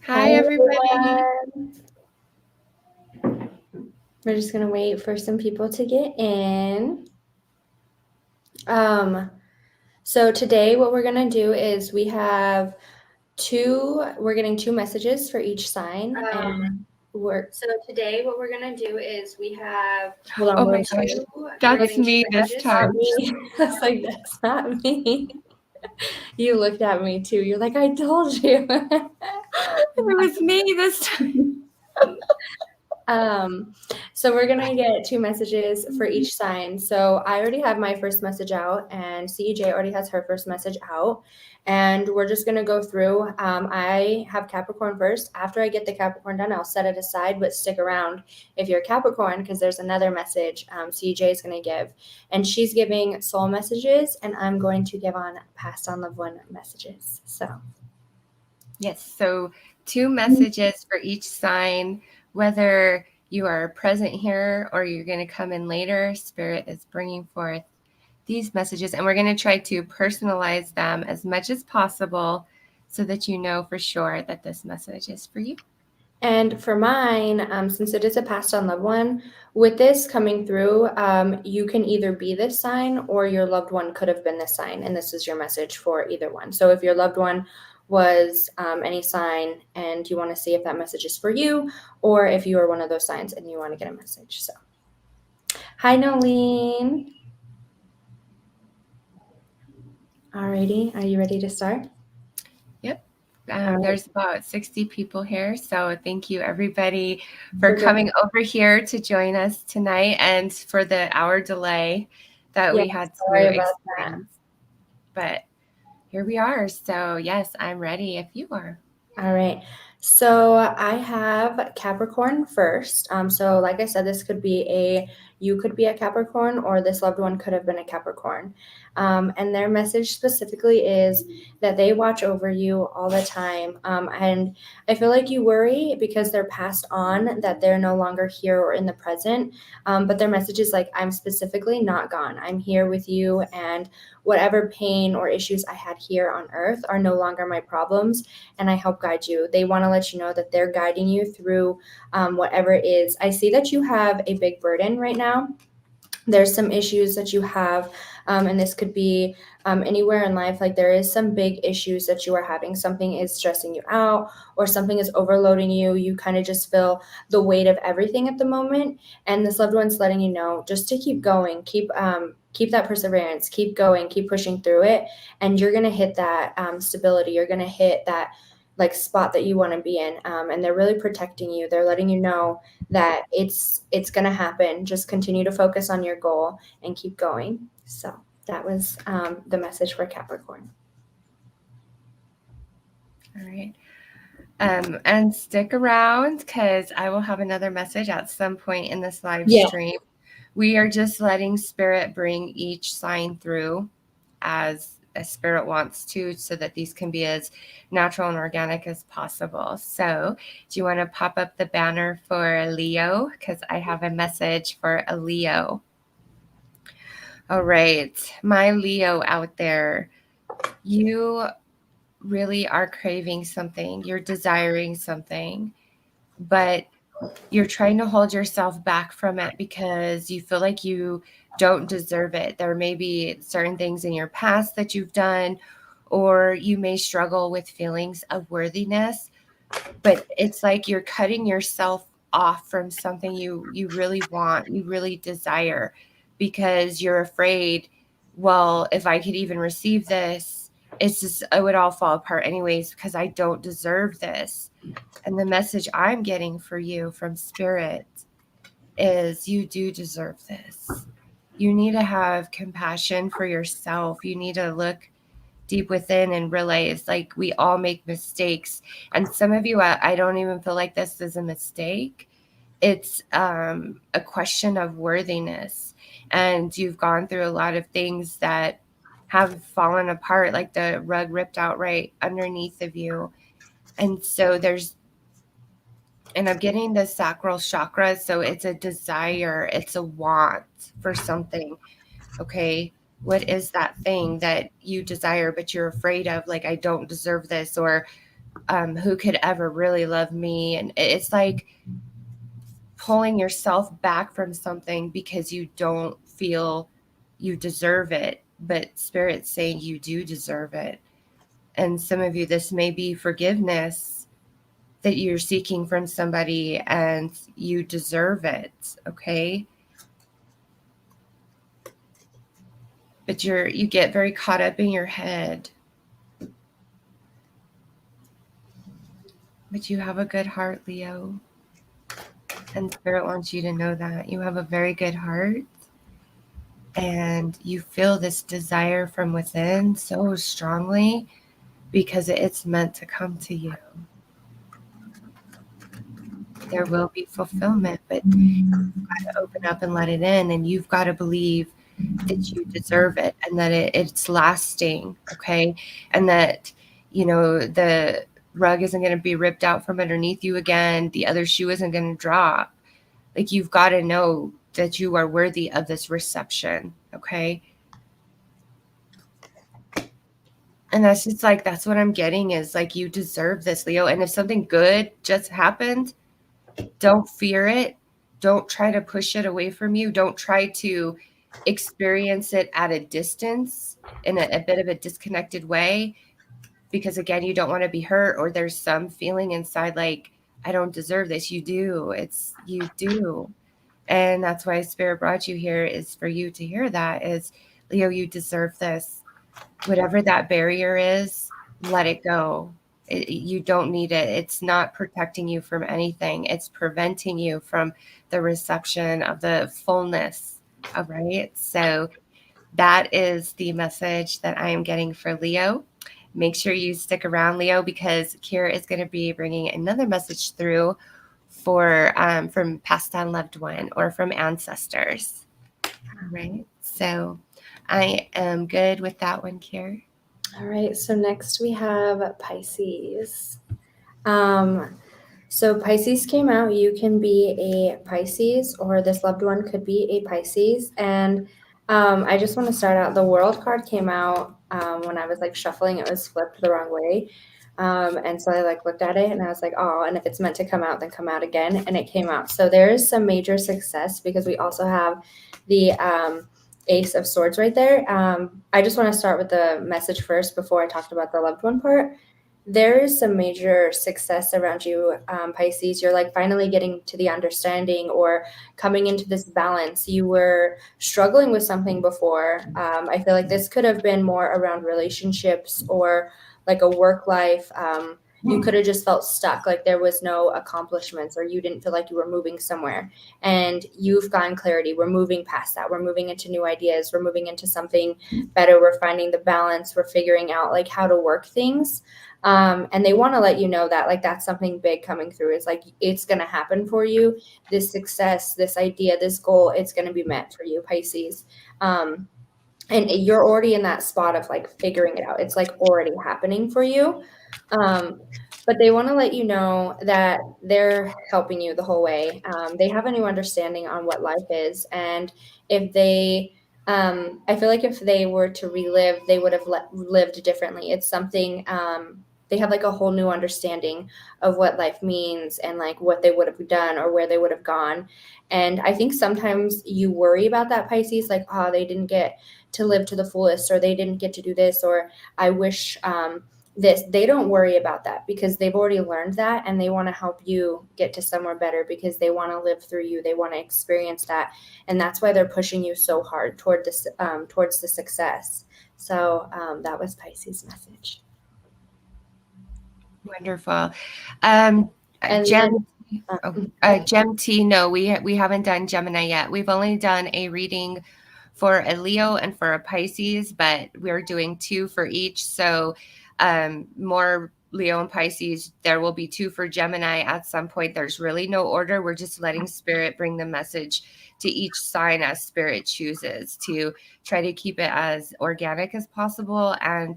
Hi, everybody. everyone. We're just gonna wait for some people to get in. So today what we're gonna do is we're getting two messages for each sign. Hold on, Oh what my was gosh, we're that's getting two me this messages. time. Me. I was like, that's not me. You looked at me too. You're like, I told you. It was me this time. So we're gonna get two messages for each sign. So I already have my first message out, and CEJ already has her first message out, and we're just gonna go through. I have Capricorn first. After I get the Capricorn done, I'll set it aside, but stick around if you're Capricorn because there's another message CEJ is gonna give, and she's giving soul messages, and I'm going to give on passed on loved one messages. So. Yes, so two messages for each sign, whether you are present here or you're going to come in later. Spirit is bringing forth these messages, and we're going to try to personalize them as much as possible so that you know for sure that this message is for you. And for mine, since it is a passed on loved one, with this coming through, you can either be this sign or your loved one could have been this sign. And this is your message for either one. So if your loved one was any sign and you want to see if that message is for you, or if you are one of those signs and you want to get a message. So, hi, Nolene. Alrighty, are you ready to start? Yep. There's about 60 people here, so thank you everybody for Okay. coming over here to join us tonight and for the hour delay that we had sorry to about experience. But here we are. So yes, I'm ready if you are. All right. So I have Capricorn first. So like I said, you could be a Capricorn, or this loved one could have been a Capricorn. And their message specifically is that they watch over you all the time. And I feel like you worry because they're passed on, that they're no longer here or in the present. But their message is like, I'm specifically not gone. I'm here with you, and whatever pain or issues I had here on earth are no longer my problems, and I help guide you. They want to let you know that they're guiding you through whatever it is. I see that you have a big burden right now. There's some issues that you have, and this could be anywhere in life. Like, there is some big issues that you are having. Something is stressing you out, or something is overloading you. You kind of just feel the weight of everything at the moment, and this loved one's letting you know just to keep going, keep that perseverance, keep going, keep pushing through it, and you're gonna hit that stability. You're gonna hit that like spot that you want to be in, and they're really protecting you. They're letting you know that it's going to happen. Just continue to focus on your goal and keep going. So that was the message for Capricorn. All right. And stick around because I will have another message at some point in this live stream. We are just letting Spirit bring each sign through as Spirit wants to, so that these can be as natural and organic as possible. So do you want to pop up the banner for Leo? Because I have a message for a Leo. All right, my Leo out there, you really are craving something, you're desiring something, but you're trying to hold yourself back from it because you feel like you don't deserve it. There may be certain things in your past that you've done, or you may struggle with feelings of worthiness, but it's like you're cutting yourself off from something you really want, you really desire, because you're afraid, well, if I could even receive this, it would all fall apart anyways because I don't deserve this. And the message I'm getting for you from Spirit is you do deserve this. You need to have compassion for yourself. You need to look deep within and realize, like, we all make mistakes. And some of you, I don't even feel like this is a mistake. It's a question of worthiness. And you've gone through a lot of things that have fallen apart, like the rug ripped out right underneath of you. And so I'm getting the sacral chakra. So it's a desire, it's a want for something. Okay. What is that thing that you desire, but you're afraid of? Like, I don't deserve this, or who could ever really love me? And it's like pulling yourself back from something because you don't feel you deserve it, but Spirit's saying you do deserve it. And some of you, this may be forgiveness that you're seeking from somebody, and you deserve it, okay? But you get very caught up in your head. But you have a good heart, Leo. And Spirit wants you to know that. You have a very good heart. And you feel this desire from within so strongly because it's meant to come to you. There will be fulfillment, but you've got to open up and let it in. And you've got to believe that you deserve it and that it's lasting, okay? And that, the rug isn't going to be ripped out from underneath you again. The other shoe isn't going to drop. Like, you've got to know that you are worthy of this reception, okay? And that's just like, that's what I'm getting is like, you deserve this, Leo. And if something good just happened, don't fear it. Don't try to push it away from you. Don't try to experience it at a distance in a bit of a disconnected way, because again, you don't want to be hurt, or there's some feeling inside like, I don't deserve this. You do. You do. And that's why Spirit brought you here, is for you to hear that is, Leo, you deserve this. Whatever that barrier is, let it go. You don't need it. It's not protecting you from anything. It's preventing you from the reception of the fullness. All right. So that is the message that I am getting for Leo. Make sure you stick around, Leo, because Keary is going to be bringing another message through for from passed on loved one or from ancestors. All right. So I am good with that one, Keary. All right. So next we have Pisces. So Pisces came out. You can be a Pisces, or this loved one could be a Pisces. And I just want to start out. The World card came out when I was like shuffling. It was flipped the wrong way. And so I like looked at it and I was like, oh, and if it's meant to come out, then come out again. And it came out. So there is some major success, because we also have the Ace of Swords right there. I just want to start with the message first before I talked about the loved one part. There is some major success around you, Pisces. You're like finally getting to the understanding or coming into this balance. You were struggling with something before. I feel like this could have been more around relationships or like a work life. You could have just felt stuck, like there was no accomplishments, or you didn't feel like you were moving somewhere. And you've gotten clarity. We're moving past that. We're moving into new ideas. We're moving into something better. We're finding the balance. We're figuring out like how to work things. And they want to let you know that like that's something big coming through. It's like it's going to happen for you. This success, this idea, this goal, it's going to be met for you, Pisces. And you're already in that spot of like figuring it out. It's like already happening for you. But they want to let you know that they're helping you the whole way. They have a new understanding on what life is. And if they, I feel like if they were to relive, they would have lived differently. It's something, they have like a whole new understanding of what life means and like what they would have done or where they would have gone. And I think sometimes you worry about that, Pisces, like, oh, they didn't get to live to the fullest, or they didn't get to do this, or I wish this. They don't worry about that, because they've already learned that, and they want to help you get to somewhere better, because they want to live through you. They want to experience that. And that's why they're pushing you so hard toward this, towards the success. So that was Pisces' message. Wonderful. And Gem T, no, we haven't done Gemini yet. We've only done a reading for a Leo and for a Pisces, but we're doing 2 for each. So more Leo and Pisces. There will be 2 for Gemini at some point. There's really no order. We're just letting Spirit bring the message to each sign as Spirit chooses, to try to keep it as organic as possible, and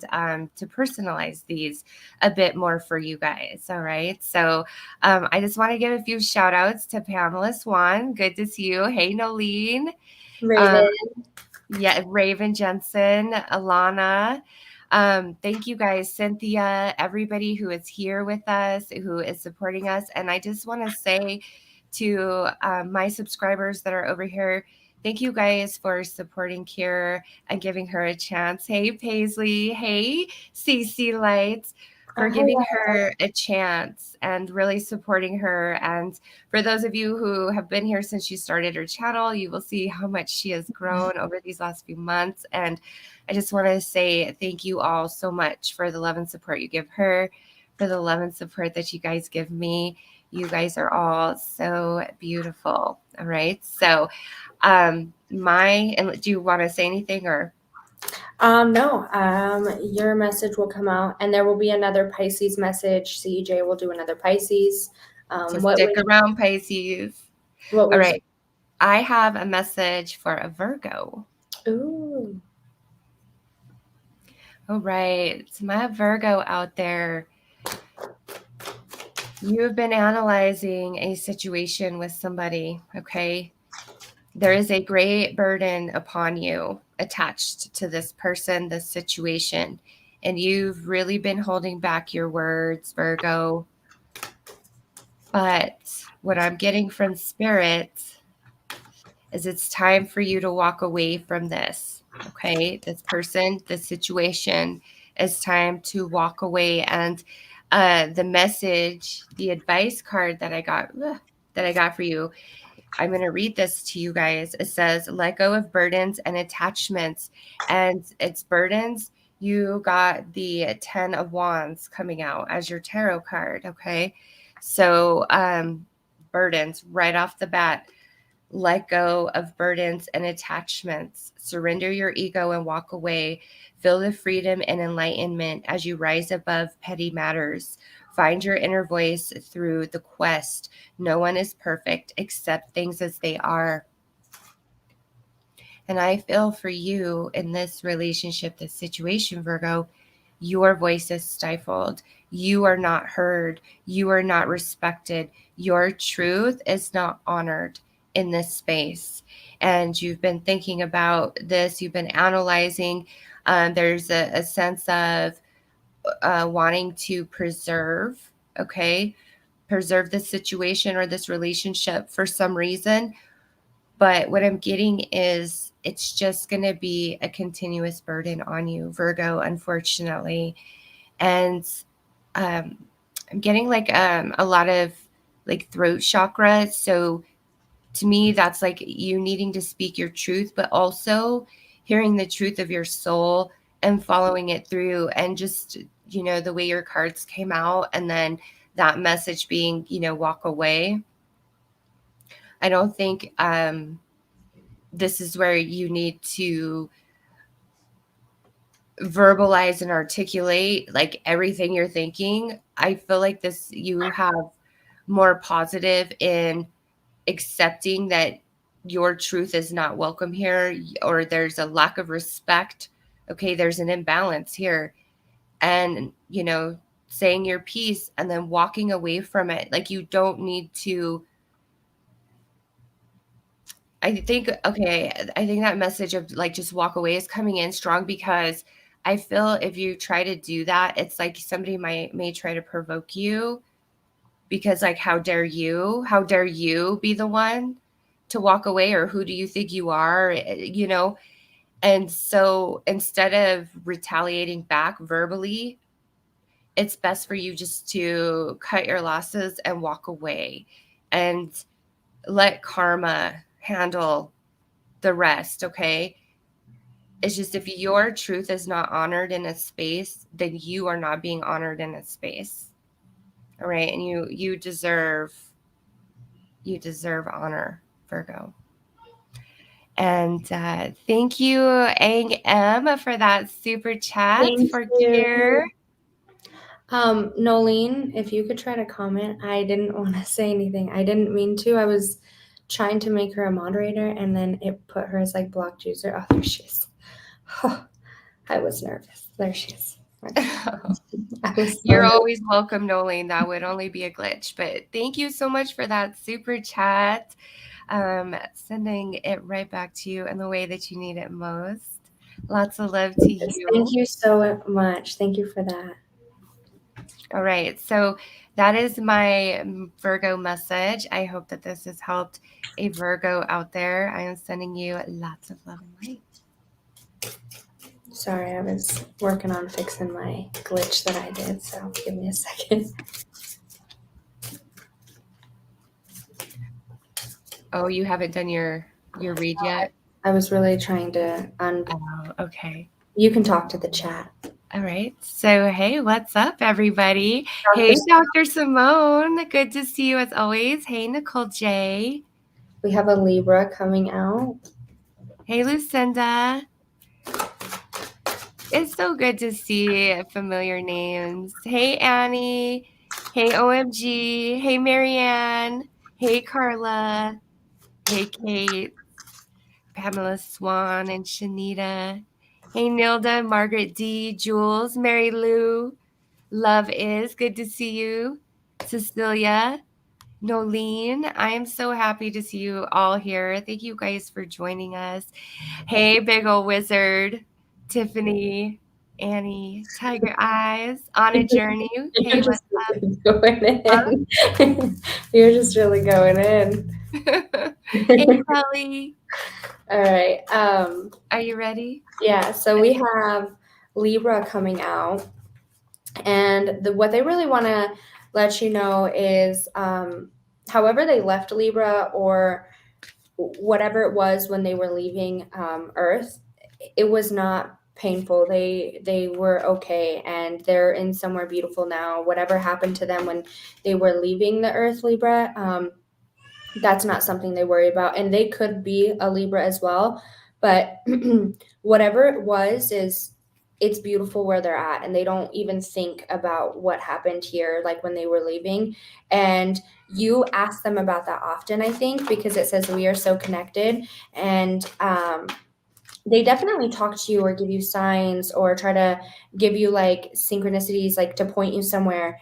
to personalize these a bit more for you guys. All right. So I just want to give a few shout outs to Pamela Swan. Good to see you. Hey, Nolene. Raven. Raven Jensen, Alana. Thank you guys, Cynthia, everybody who is here with us, who is supporting us. And I just want to say to my subscribers that are over here, thank you guys for supporting Keary and giving her a chance. Hey, Paisley. Hey, CC Lights, for giving her a chance and really supporting her. And for those of you who have been here since she started her channel, you will see how much she has grown over these last few months. And I just want to say thank you all so much for the love and support you give her, for the love and support that you guys give me. You guys are all so beautiful. All right. So, and do you want to say anything or? No, your message will come out and there will be another Pisces message. CEJ will do another Pisces. So stick around, Pisces. All right. I have a message for a Virgo. Ooh. All right. So my Virgo out there, you have been analyzing a situation with somebody, okay? There is a great burden upon you attached to this person, this situation, and you've really been holding back your words, Virgo. But what I'm getting from Spirit is it's time for you to walk away from this, okay? This person, this situation, it's time to walk away. And the message, the advice card that I got for you, I'm going to read this to you guys. It says, let go of burdens and attachments. And it's burdens. You got the 10 of Wands coming out as your tarot card. Okay. So, burdens right off the bat. Let go of burdens and attachments. Surrender your ego and walk away. Feel the freedom and enlightenment as you rise above petty matters. Find your inner voice through the quest. No one is perfect. Accept things as they are. And I feel for you in this relationship, this situation, Virgo, your voice is stifled. You are not heard. You are not respected. Your truth is not honored in this space. And you've been thinking about this. You've been analyzing. There's a sense of wanting to preserve, preserve this situation or this relationship for some reason. But what I'm getting is it's just going to be a continuous burden on you, Virgo, unfortunately. And I'm getting like a lot of like throat chakra. So to me, that's like you needing to speak your truth, but also hearing the truth of your soul and following it through. And just, the way your cards came out and then that message being, walk away. I don't think this is where you need to verbalize and articulate like everything you're thinking. I feel like you have more positive in accepting that your truth is not welcome here, or there's a lack of respect. Okay, there's an imbalance here. And, saying your piece and then walking away from it. Like you don't need to. I think that message of like just walk away is coming in strong, because I feel if you try to do that, it's like somebody may try to provoke you, because like, how dare you be the one to walk away, or who do you think you are, And so instead of retaliating back verbally, it's best for you just to cut your losses and walk away and let karma handle the rest. Okay. It's just, if your truth is not honored in a space, then you are not being honored in a space. All right. And you deserve honor, Virgo. And thank you, Ang M, for that super chat for Keary. Nolene, if you could try to comment. I didn't want to say anything. I didn't mean to. I was trying to make her a moderator, and then it put her as like blocked user. Oh, there she is. Oh, I was nervous. There she is. You're always welcome, Nolene. That would only be a glitch. But thank you so much for that super chat. Sending it right back to you in the way that you need it most. Lots of love to you. Thank you so much. Thank you for that. All right. So that is my Virgo message. I hope that this has helped a Virgo out there. I am sending you lots of love and light. Sorry, I was working on fixing my glitch that I did, so give me a second. Oh, you haven't done your read yet? I was really trying to Oh, okay. You can talk to the chat. All right. So, hey, what's up, everybody? Hey, Dr. Simone. Good to see you as always. Hey, Nicole J. We have a Libra coming out. Hey, Lucinda. It's so good to see familiar names. Hey, Annie. Hey, OMG. Hey, Marianne. Hey, Carla. Hey, Kate. Pamela Swan and Shanita. Hey, Nilda, Margaret D, Jules, Mary Lou. Love is good to see you. Cecilia, Nolene, I am so happy to see you all here. Thank you guys for joining us. Hey, big old wizard, Tiffany, Annie, Tiger Eyes, on a journey. Hey, what's up? Going in. You're just really going in. Hey, Kelly. All right. Are you ready? Yeah. So we have Libra coming out, and what they really want to let you know is, however they left Libra or whatever it was when they were leaving Earth, it was not painful. They were okay, and they're in somewhere beautiful now. Whatever happened to them when they were leaving the Earth, Libra, that's not something they worry about. And they could be a Libra as well, but whatever it was, it's beautiful where they're at, and they don't even think about what happened here, like when they were leaving. And you ask them about that often, I think, because it says we are so connected. And they definitely talk to you or give you signs or try to give you like synchronicities, like to point you somewhere.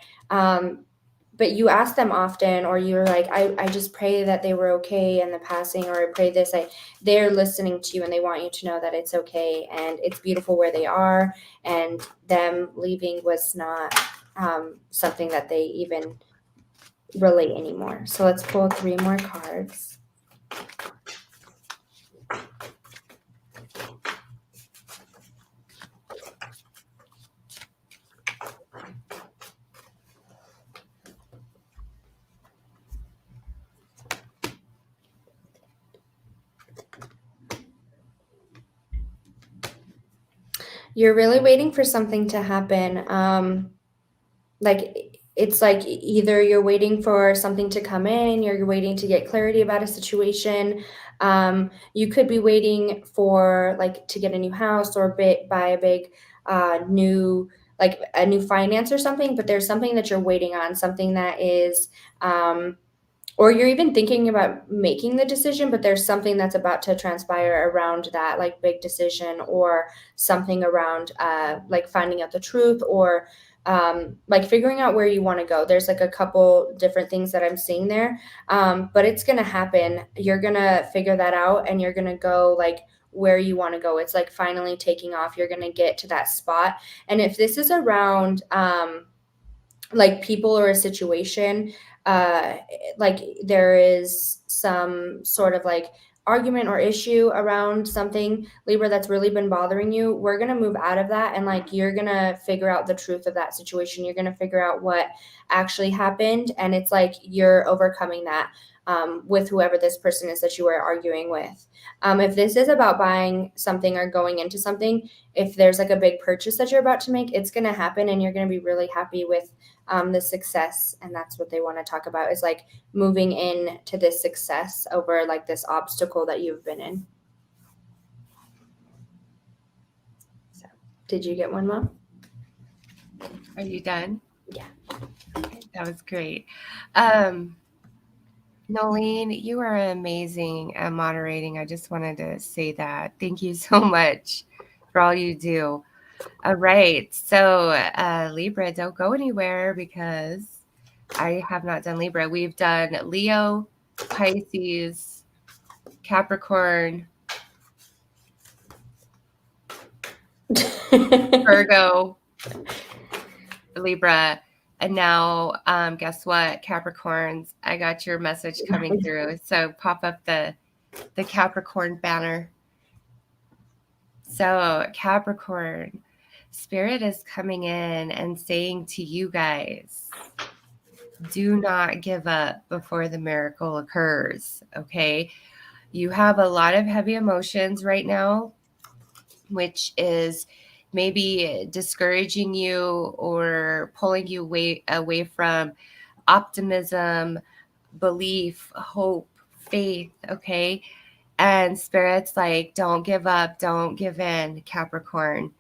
But you ask them often, or you're like, I just pray that they were okay in the passing, or I pray this. They're listening to you, and they want you to know that it's okay and it's beautiful where they are, and them leaving was not something that they even relate anymore. So let's pull 3 more cards. You're really waiting for something to happen. Like it's like either you're waiting for something to come in, or you're waiting to get clarity about a situation. You could be waiting for like to get a new house or buy a big new, like a new finance or something. But there's something that you're waiting on, something that is or you're even thinking about making the decision, but there's something that's about to transpire around that, like big decision, or something around like finding out the truth, or like figuring out where you want to go. There's like a couple different things that I'm seeing there, but it's going to happen. You're going to figure that out, and you're going to go like where you want to go. It's like finally taking off. You're going to get to that spot. And if this is around like people or a situation, like there is some sort of like argument or issue around something, Libra, that's really been bothering you, we're going to move out of that, and like you're going to figure out the truth of that situation. You're going to figure out what actually happened, and it's like you're overcoming that with whoever this person is that you are arguing with. If this is about buying something or going into something, if there's like a big purchase that you're about to make, it's going to happen, and you're going to be really happy with the success. And that's what they want to talk about, is like moving in to this success over like this obstacle that you've been in. So, did you get one, Mom? Are you done? Yeah. Okay, that was great. Nolene, you are amazing at moderating. I just wanted to say that. Thank you so much for all you do. All right. So, Libra, don't go anywhere, because I have not done Libra. We've done Leo, Pisces, Capricorn, Virgo, Libra, and now guess what, Capricorns, I got your message coming through. So pop up the Capricorn banner. So Capricorn, Spirit is coming in and saying to you guys, do not give up before the miracle occurs, okay? You have a lot of heavy emotions right now, which is maybe discouraging you or pulling you away from optimism, belief, hope, faith, okay? And Spirit's like, don't give up, don't give in, Capricorn.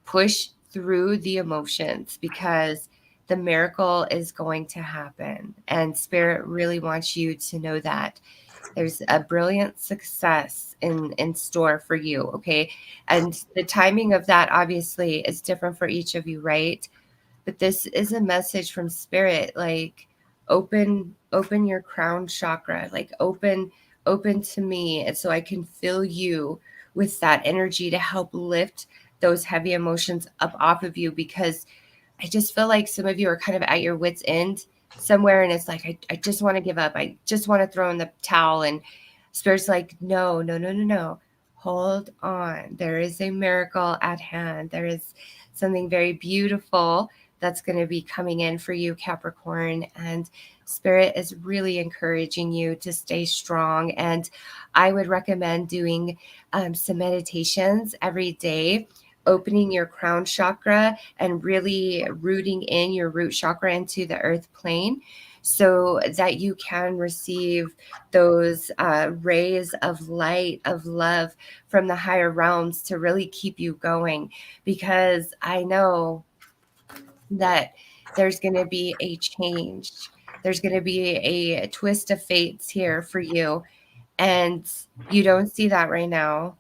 Push through the emotions because the miracle is going to happen. And Spirit really wants you to know that there's a brilliant success in store for you, okay? And the timing of that obviously is different for each of you, right? But this is a message from Spirit, like open your crown chakra, like open to me, and so I can fill you with that energy to help lift those heavy emotions up off of you, because I just feel like some of you are kind of at your wit's end somewhere, and it's like, I just want to give up. I just want to throw in the towel. And Spirit's like, no, no, no, no, no. Hold on. There is a miracle at hand. There is something very beautiful that's going to be coming in for you, Capricorn. And Spirit is really encouraging you to stay strong. And I would recommend doing some meditations every day, opening your crown chakra and really rooting in your root chakra into the earth plane so that you can receive those rays of light, of love from the higher realms to really keep you going. Because I know that there's going to be a change. There's going to be a twist of fates here for you. And you don't see that right now.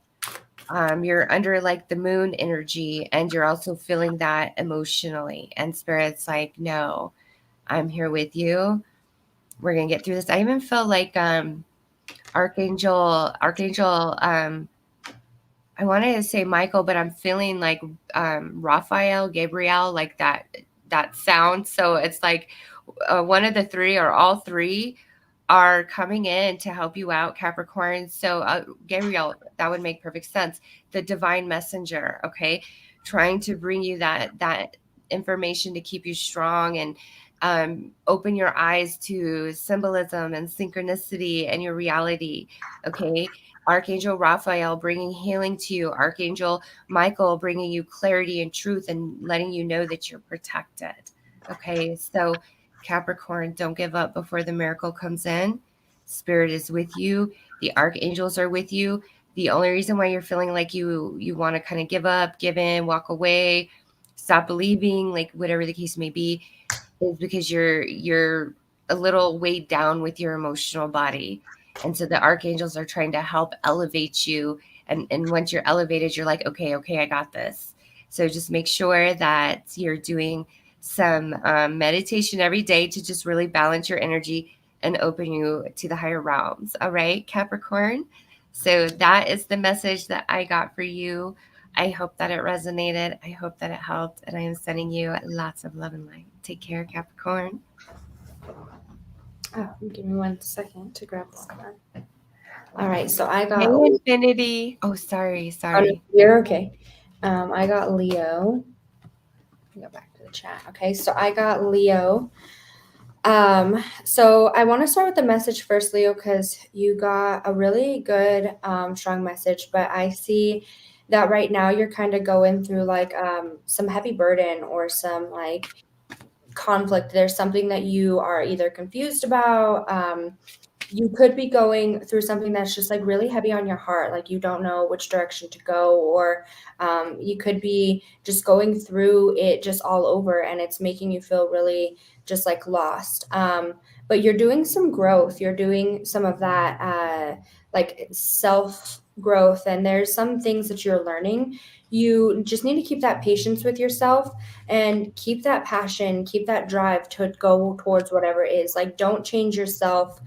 You're under like the moon energy, and you're also feeling that emotionally. And Spirit's like, no, I'm here with you. We're going to get through this. I even feel like Archangel, I wanted to say Michael, but I'm feeling like Raphael, Gabriel, like that sound. So it's like one of the three or all three are coming in to help you out, Capricorn. So Gabriel, that would make perfect sense. The divine messenger, okay, trying to bring you that information to keep you strong and open your eyes to symbolism and synchronicity and your reality, okay? Archangel Raphael bringing healing to you. Archangel Michael bringing you clarity and truth and letting you know that you're protected. Okay, so Capricorn, don't give up before the miracle comes in. Spirit is with you. The archangels are with you. The only reason why you're feeling like you want to kind of give up, give in, walk away, stop believing, like whatever the case may be, is because you're a little weighed down with your emotional body. And so the archangels are trying to help elevate you. And once you're elevated, you're like, okay, I got this. So just make sure that you're doing some meditation every day to just really balance your energy and open you to the higher realms. All right, Capricorn. So that is the message that I got for you. I hope that it resonated. I hope that it helped. And I am sending you lots of love and light. Take care, Capricorn. Oh, give me 1 second to grab this card. All right, so I got Hey, Infinity. Oh, sorry. You're okay. I got Leo. Go back to the chat. Okay, so I got Leo. So I want to start with the message first, Leo, because you got a really good, strong message. But I see that right now you're kind of going through like some heavy burden or some like conflict. There's something that you are either confused about. You could be going through something that's just like really heavy on your heart, like you don't know which direction to go, or you could be just going through it just all over and it's making you feel really just like lost. But you're doing some growth. You're doing some of that like self growth, and there's some things that you're learning. you just need to keep that patience with yourself and keep that passion, keep that drive to go towards whatever it is. Like, don't change yourself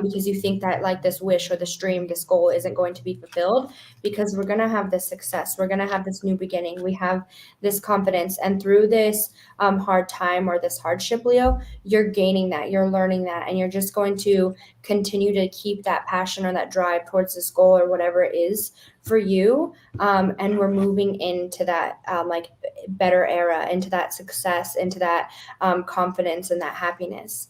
because you think that like this wish or this dream, this goal isn't going to be fulfilled, because we're going to have this success. We're going to have this new beginning. We have this confidence. And through this hard time or this hardship, Leo, you're gaining that, you're learning that, and you're just going to continue to keep that passion or that drive towards this goal or whatever it is for you. And we're moving into that like better era, into that success, into that confidence and that happiness.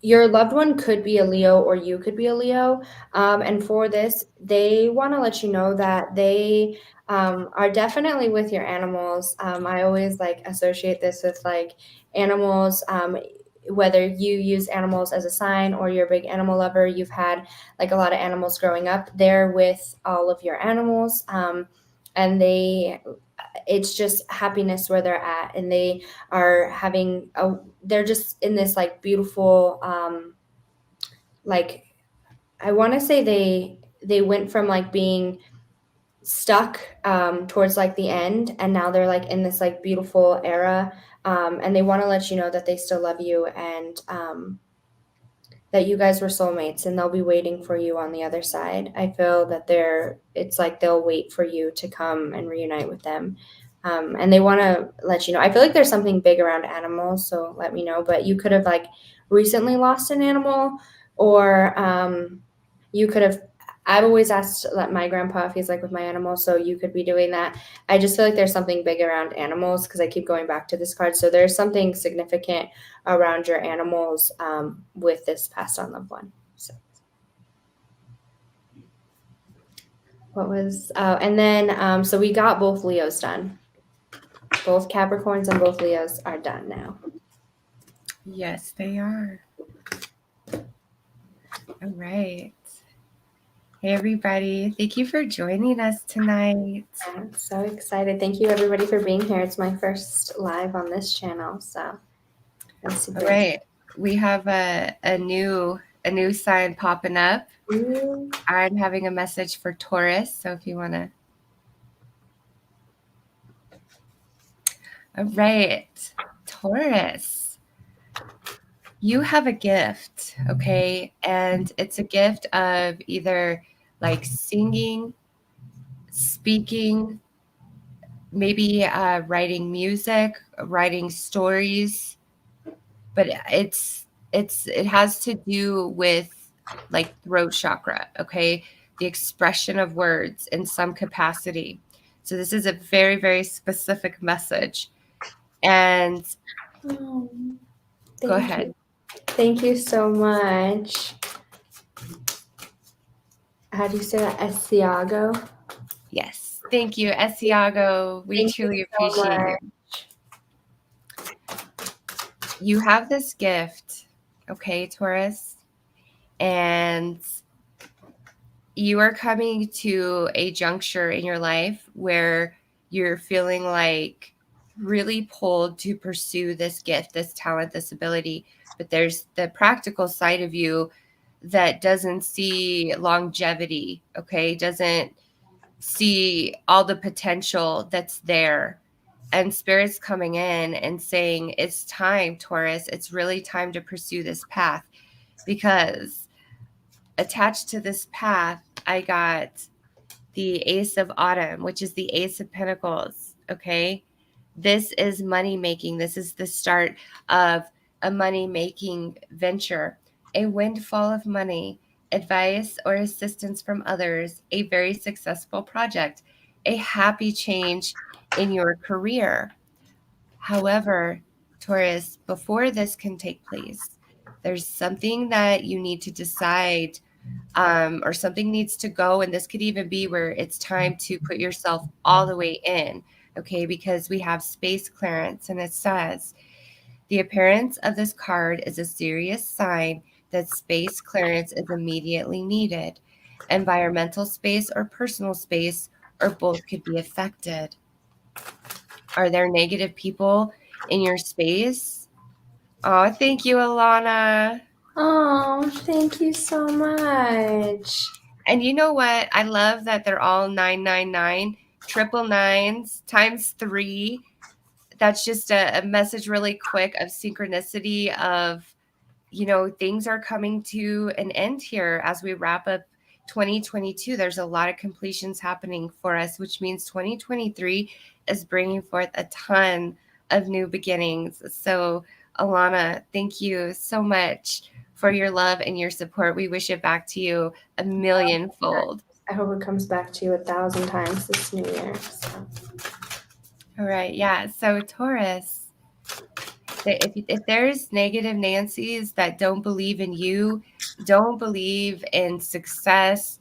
Your loved one could be a Leo or you could be a Leo. And for this, they want to let you know that they are definitely with your animals. I always like associate this with like animals. Whether you use animals as a sign or you're a big animal lover, you've had like a lot of animals growing up, they're with all of your animals. And it's just happiness where they're at, and they are having they're just in this like beautiful like, I want to say they went from like being stuck towards like the end, and now they're like in this like beautiful era, and they want to let you know that they still love you, and that you guys were soulmates, and they'll be waiting for you on the other side. I feel that it's like they'll wait for you to come and reunite with them. And they want to let you know. I feel like there's something big around animals, so let me know. But you could have like recently lost an animal, or you could have. I've always asked my grandpa if he's like with my animals, so you could be doing that. I just feel like there's something big around animals because I keep going back to this card. So there's something significant around your animals with this passed on loved one. So what was, and then, so we got both Leos done. Both Capricorns and both Leos are done now. Yes, they are. All right. Hey, everybody. Thank you for joining us tonight. I'm so excited. Thank you, everybody, for being here. It's my first live on this channel, so I'm super All right. We have a new sign popping up. Ooh. I'm having a message for Taurus, so if you want to. All right. Taurus, you have a gift, okay? And it's a gift of either like singing, speaking, maybe writing music, writing stories, but it has to do with like throat chakra, okay? The expression of words in some capacity. So this is a very, very specific message. And go ahead. Thank you so much. How do you say that? Esiago? Yes. Thank you, Esiago. We truly appreciate you. You have this gift, okay, Taurus, and you are coming to a juncture in your life where you're feeling like really pulled to pursue this gift, this talent, this ability. But there's the practical side of you that doesn't see longevity, okay, doesn't see all the potential that's there. And Spirit's coming in and saying, it's time, Taurus. It's really time to pursue this path, because attached to this path, I got the Ace of Autumn, which is the Ace of Pentacles. Okay. This is money making. This is the start of a money making venture, a windfall of money, advice or assistance from others, a very successful project, a happy change in your career. However, Taurus, before this can take place, there's something that you need to decide, or something needs to go. And this could even be where it's time to put yourself all the way in, okay? Because we have space clearance, and it says, the appearance of this card is a serious sign that space clearance is immediately needed. Environmental space or personal space, or both, could be affected. Are there negative people in your space? Oh, thank you, Alana. Oh, thank you so much. And you know what? I love that they're all 999, triple nines times 3. That's just a message really quick of synchronicity of, things are coming to an end here as we wrap up 2022. There's a lot of completions happening for us, which means 2023 is bringing forth a ton of new beginnings. So, Alana, thank you so much for your love and your support. We wish it back to you a millionfold. I hope it comes back to you 1,000 times this new year. So. All right. Yeah. So, Taurus, if there's negative Nancy's that don't believe in you, don't believe in success,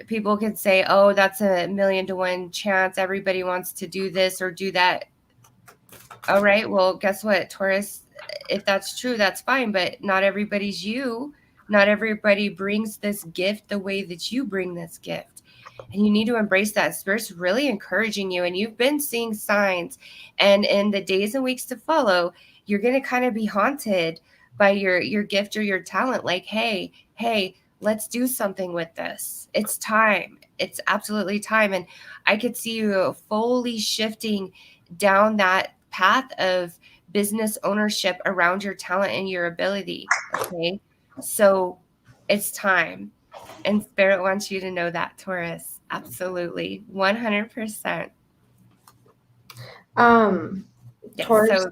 people can say, oh, that's a 1,000,000 to 1 chance. Everybody wants to do this or do that. All right. Well, guess what, Taurus? If that's true, that's fine. But not everybody's you. Not everybody brings this gift the way that you bring this gift. And you need to embrace that. Spirit's really encouraging you. And you've been seeing signs. And in the days and weeks to follow, you're going to kind of be haunted by your gift or your talent. Like, hey, let's do something with this. It's time. It's absolutely time. And I could see you fully shifting down that path of business ownership around your talent and your ability. Okay. So it's time. And Spirit wants you to know that, Taurus. Absolutely. 100%. Yes, Taurus. so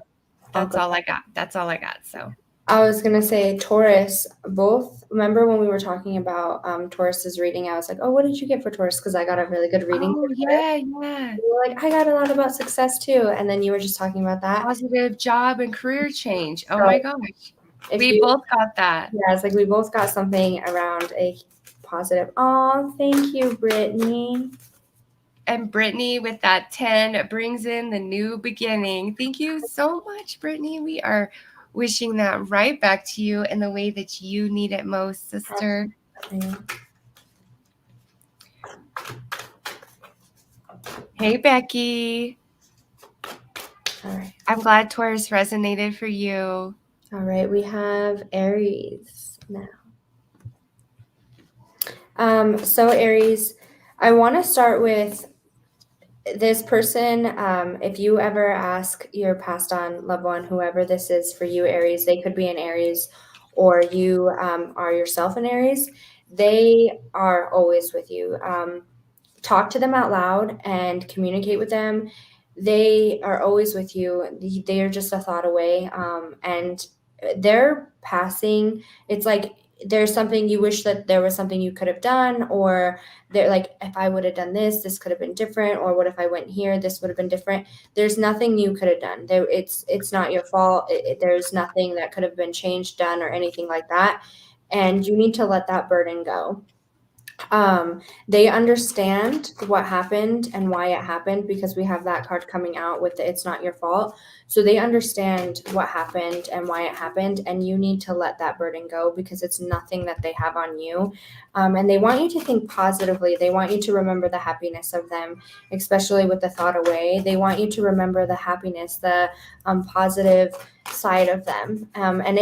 that's all I got. That's all I got. So I was going to say Taurus, both, remember when we were talking about Taurus's reading, I was like, oh, what did you get for Taurus? Because I got a really good reading. Oh, yeah. You were like, I got a lot about success too. And then you were just talking about that. Positive job and career change. Oh my gosh. We both got that. Yeah, it's like we both got something around a positive. Oh, thank you, Brittany. And Brittany with that 10 brings in the new beginning. Thank you so much, Brittany. We are wishing that right back to you in the way that you need it most, sister. Hey, Becky. All right. I'm glad Taurus resonated for you. All right. We have Aries now. So Aries, I want to start with this person. If you ever ask your passed on loved one, whoever this is for you, Aries, they could be an Aries, or you are yourself an Aries. They are always with you. Talk to them out loud and communicate with them. They are always with you. They are just a thought away. And they're passing. It's like there's something you wish that there was something you could have done, or they're like, if I would have done this could have been different, or what if I went here, this would have been different. There's nothing you could have done. It's not your fault. There's nothing that could have been changed, done, or anything like that. And you need to let that burden go. They understand what happened and why it happened, because we have that card coming out with it's not your fault. So they understand what happened and why it happened, and you need to let that burden go because it's nothing that they have on you. And they want you to think positively. They want you to remember the happiness of them, especially with the thought away. They want you to remember the happiness, the positive side of them. And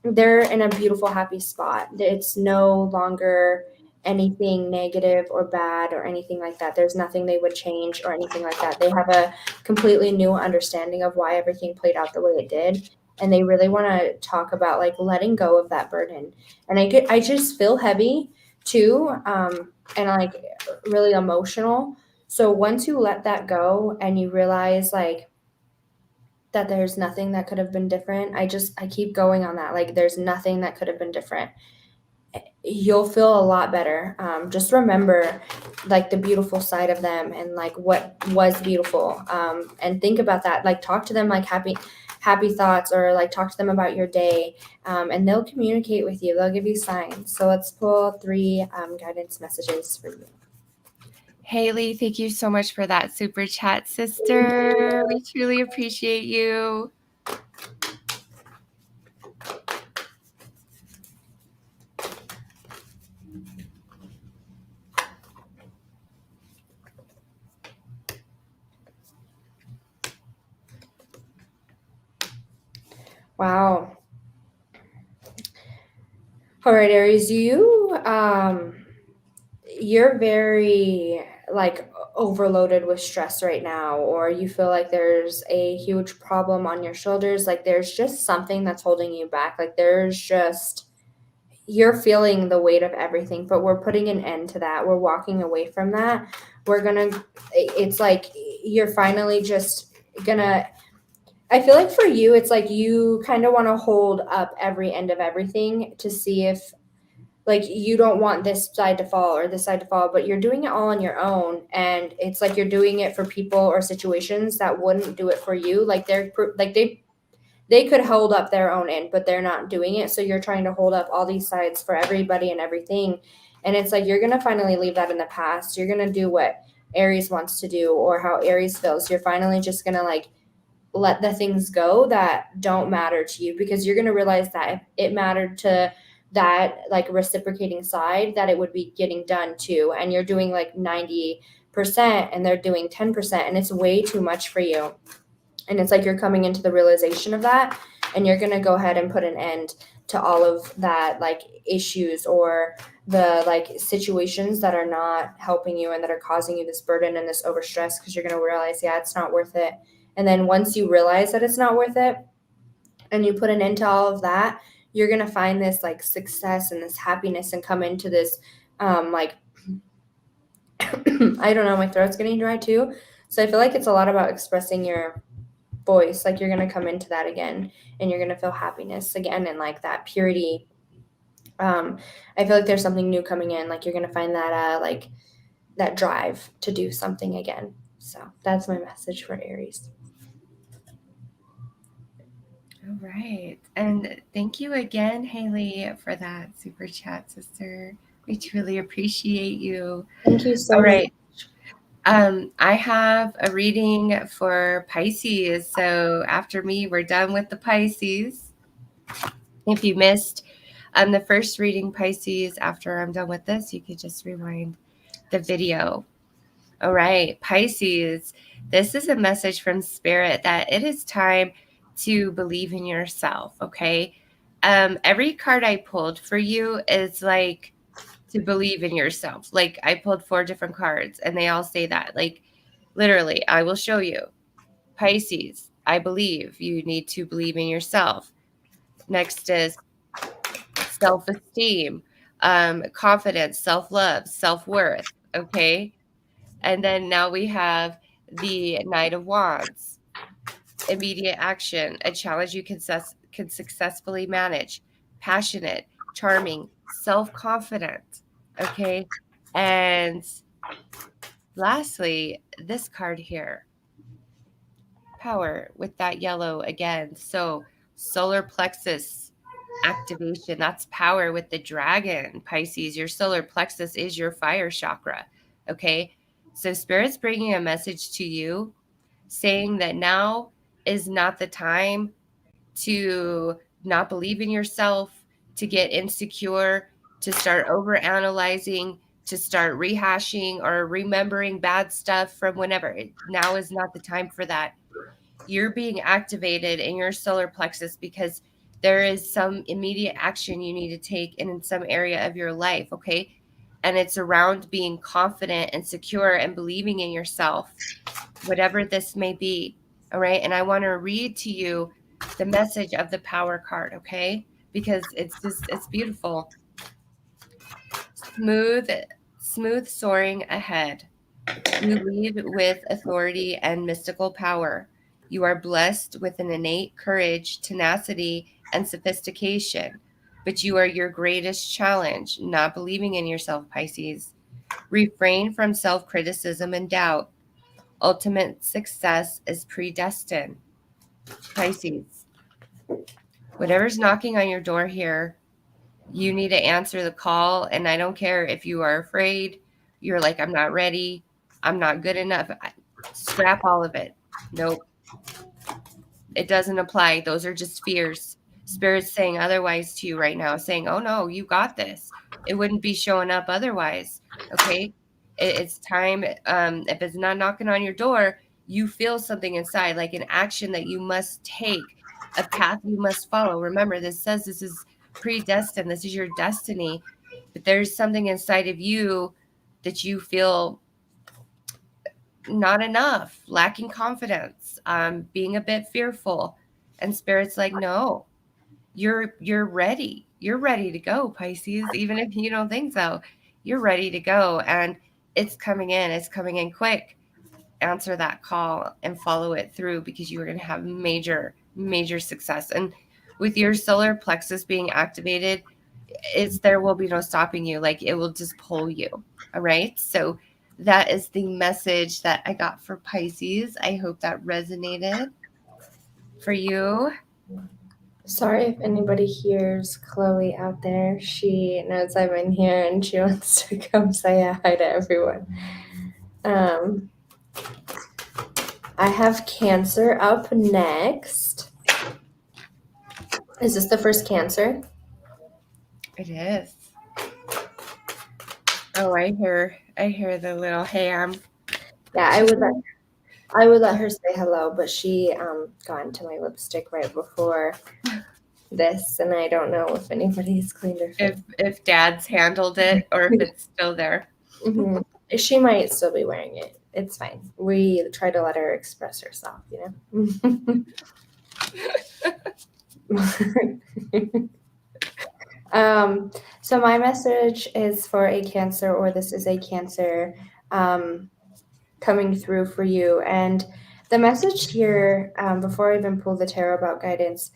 they're in a beautiful, happy spot. It's no longer anything negative or bad or anything like that. There's nothing they would change or anything like that. They have a completely new understanding of why everything played out the way it did. And they really want to talk about like letting go of that burden. And I just feel heavy too. And like really emotional. So once you let that go and you realize like that there's nothing that could have been different, I keep going on that. Like there's nothing that could have been different. You'll feel a lot better. Just remember like the beautiful side of them and like what was beautiful. And think about that. Like talk to them like happy thoughts, or like talk to them about your day. And they'll communicate with you. They'll give you signs. So let's pull 3 guidance messages for you. Haley, thank you so much for that super chat, sister. We truly appreciate you. Wow. All right, Aries, you're very like overloaded with stress right now, or you feel like there's a huge problem on your shoulders, like there's just something that's holding you back, like you're feeling the weight of everything, but we're putting an end to that. We're walking away from that. It's like you're finally just gonna, I feel like for you, it's like you kind of want to hold up every end of everything to see if, like, you don't want this side to fall or this side to fall, but you're doing it all on your own. And it's like you're doing it for people or situations that wouldn't do it for you. Like they could hold up their own end, but they're not doing it. So you're trying to hold up all these sides for everybody and everything. And it's like you're going to finally leave that in the past. You're going to do what Aries wants to do or how Aries feels. You're finally just going to like let the things go that don't matter to you, because you're going to realize that if it mattered to that like reciprocating side, that it would be getting done too. And you're doing like 90% and they're doing 10%, and it's way too much for you. And it's like you're coming into the realization of that, and you're going to go ahead and put an end to all of that, like issues or the like situations that are not helping you and that are causing you this burden and this overstress, because you're going to realize, yeah, it's not worth it. And then once you realize that it's not worth it and you put an end to all of that, you're going to find this like success and this happiness and come into this like I don't know, my throat's getting dry too. So I feel like it's a lot about expressing your voice. Like you're going to come into that again and you're going to feel happiness again and like that purity. I feel like there's something new coming in. Like you're going to find that like that drive to do something again. So that's my message for Aries. All right. And thank you again, Haley, for that super chat, sister. We truly appreciate you. Thank you so All much. right. I have a reading for Pisces. So after me, we're done with the Pisces. If you missed the first reading, Pisces, after I'm done with this, you could just rewind the video. All right, Pisces, this is a message from Spirit that it is time to believe in yourself, okay? Every card I pulled for you is like to believe in yourself. Like I pulled 4 different cards and they all say that. Like literally, I will show you. Pisces, I believe you need to believe in yourself. Next is self-esteem, confidence, self-love, self-worth, okay? And then now we have the Knight of Wands, immediate action, a challenge you can successfully manage, passionate, charming, self-confident, okay? And lastly, this card here, power with that yellow again. So solar plexus activation, that's power with the dragon, Pisces. Your solar plexus is your fire chakra, okay? So Spirit's bringing a message to you saying that now is not the time to not believe in yourself, to get insecure, to start overanalyzing, to start rehashing or remembering bad stuff from whenever. Now is not the time for that. You're being activated in your solar plexus because there is some immediate action you need to take in some area of your life, okay? And it's around being confident and secure and believing in yourself, whatever this may be, all right? And I want to read to you the message of the power card, okay? Because it's beautiful. Smooth soaring ahead. You lead with authority and mystical power. You are blessed with an innate courage, tenacity, and sophistication. But you are your greatest challenge, not believing in yourself, Pisces. Refrain from self-criticism and doubt. Ultimate success is predestined, Pisces. Whatever's knocking on your door here, you need to answer the call. And I don't care if you are afraid, you're like, I'm not ready, I'm not good enough. Scrap all of it. Nope. It doesn't apply. Those are just fears. Spirit's saying otherwise to you right now, saying, oh no, you got this. It wouldn't be showing up otherwise. Okay. It's time. If it's not knocking on your door, you feel something inside, like an action that you must take, a path you must follow. Remember, this says this is predestined. This is your destiny. But there's something inside of you that you feel not enough, lacking confidence, being a bit fearful. And Spirit's like, no, you're ready. You're ready to go, Pisces. Even if you don't think so, you're ready to go. And it's coming in. It's coming in quick. Answer that call and follow it through, because you are going to have major, major success. And with your solar plexus being activated, there will be no stopping you. Like, it will just pull you. All right. So that is the message that I got for Pisces. I hope that resonated for you. Sorry if anybody hears Chloe out there. She knows I'm in here and she wants to come say hi to everyone. I have Cancer up next. Is this the first Cancer? It is. Oh, I hear the little ham. Yeah, I would let her say hello, but she got into my lipstick right before this, and I don't know if anybody's cleaned her face. If Dad's handled it or if it's still there. Mm-hmm. She might still be wearing it. It's fine. We try to let her express herself, you know? So my message is for a Cancer, or this is a Cancer coming through for you. And the message here, before I even pull the tarot about guidance,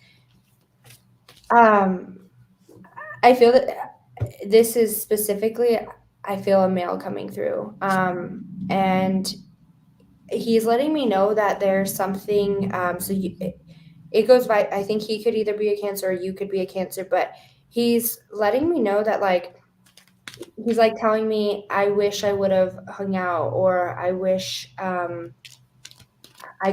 I feel that this is specifically, I feel a male coming through. And he's letting me know that there's something, it goes by, I think he could either be a Cancer or you could be a Cancer, but he's letting me know that, like, he's like telling me, I wish I would have hung out, or I wish I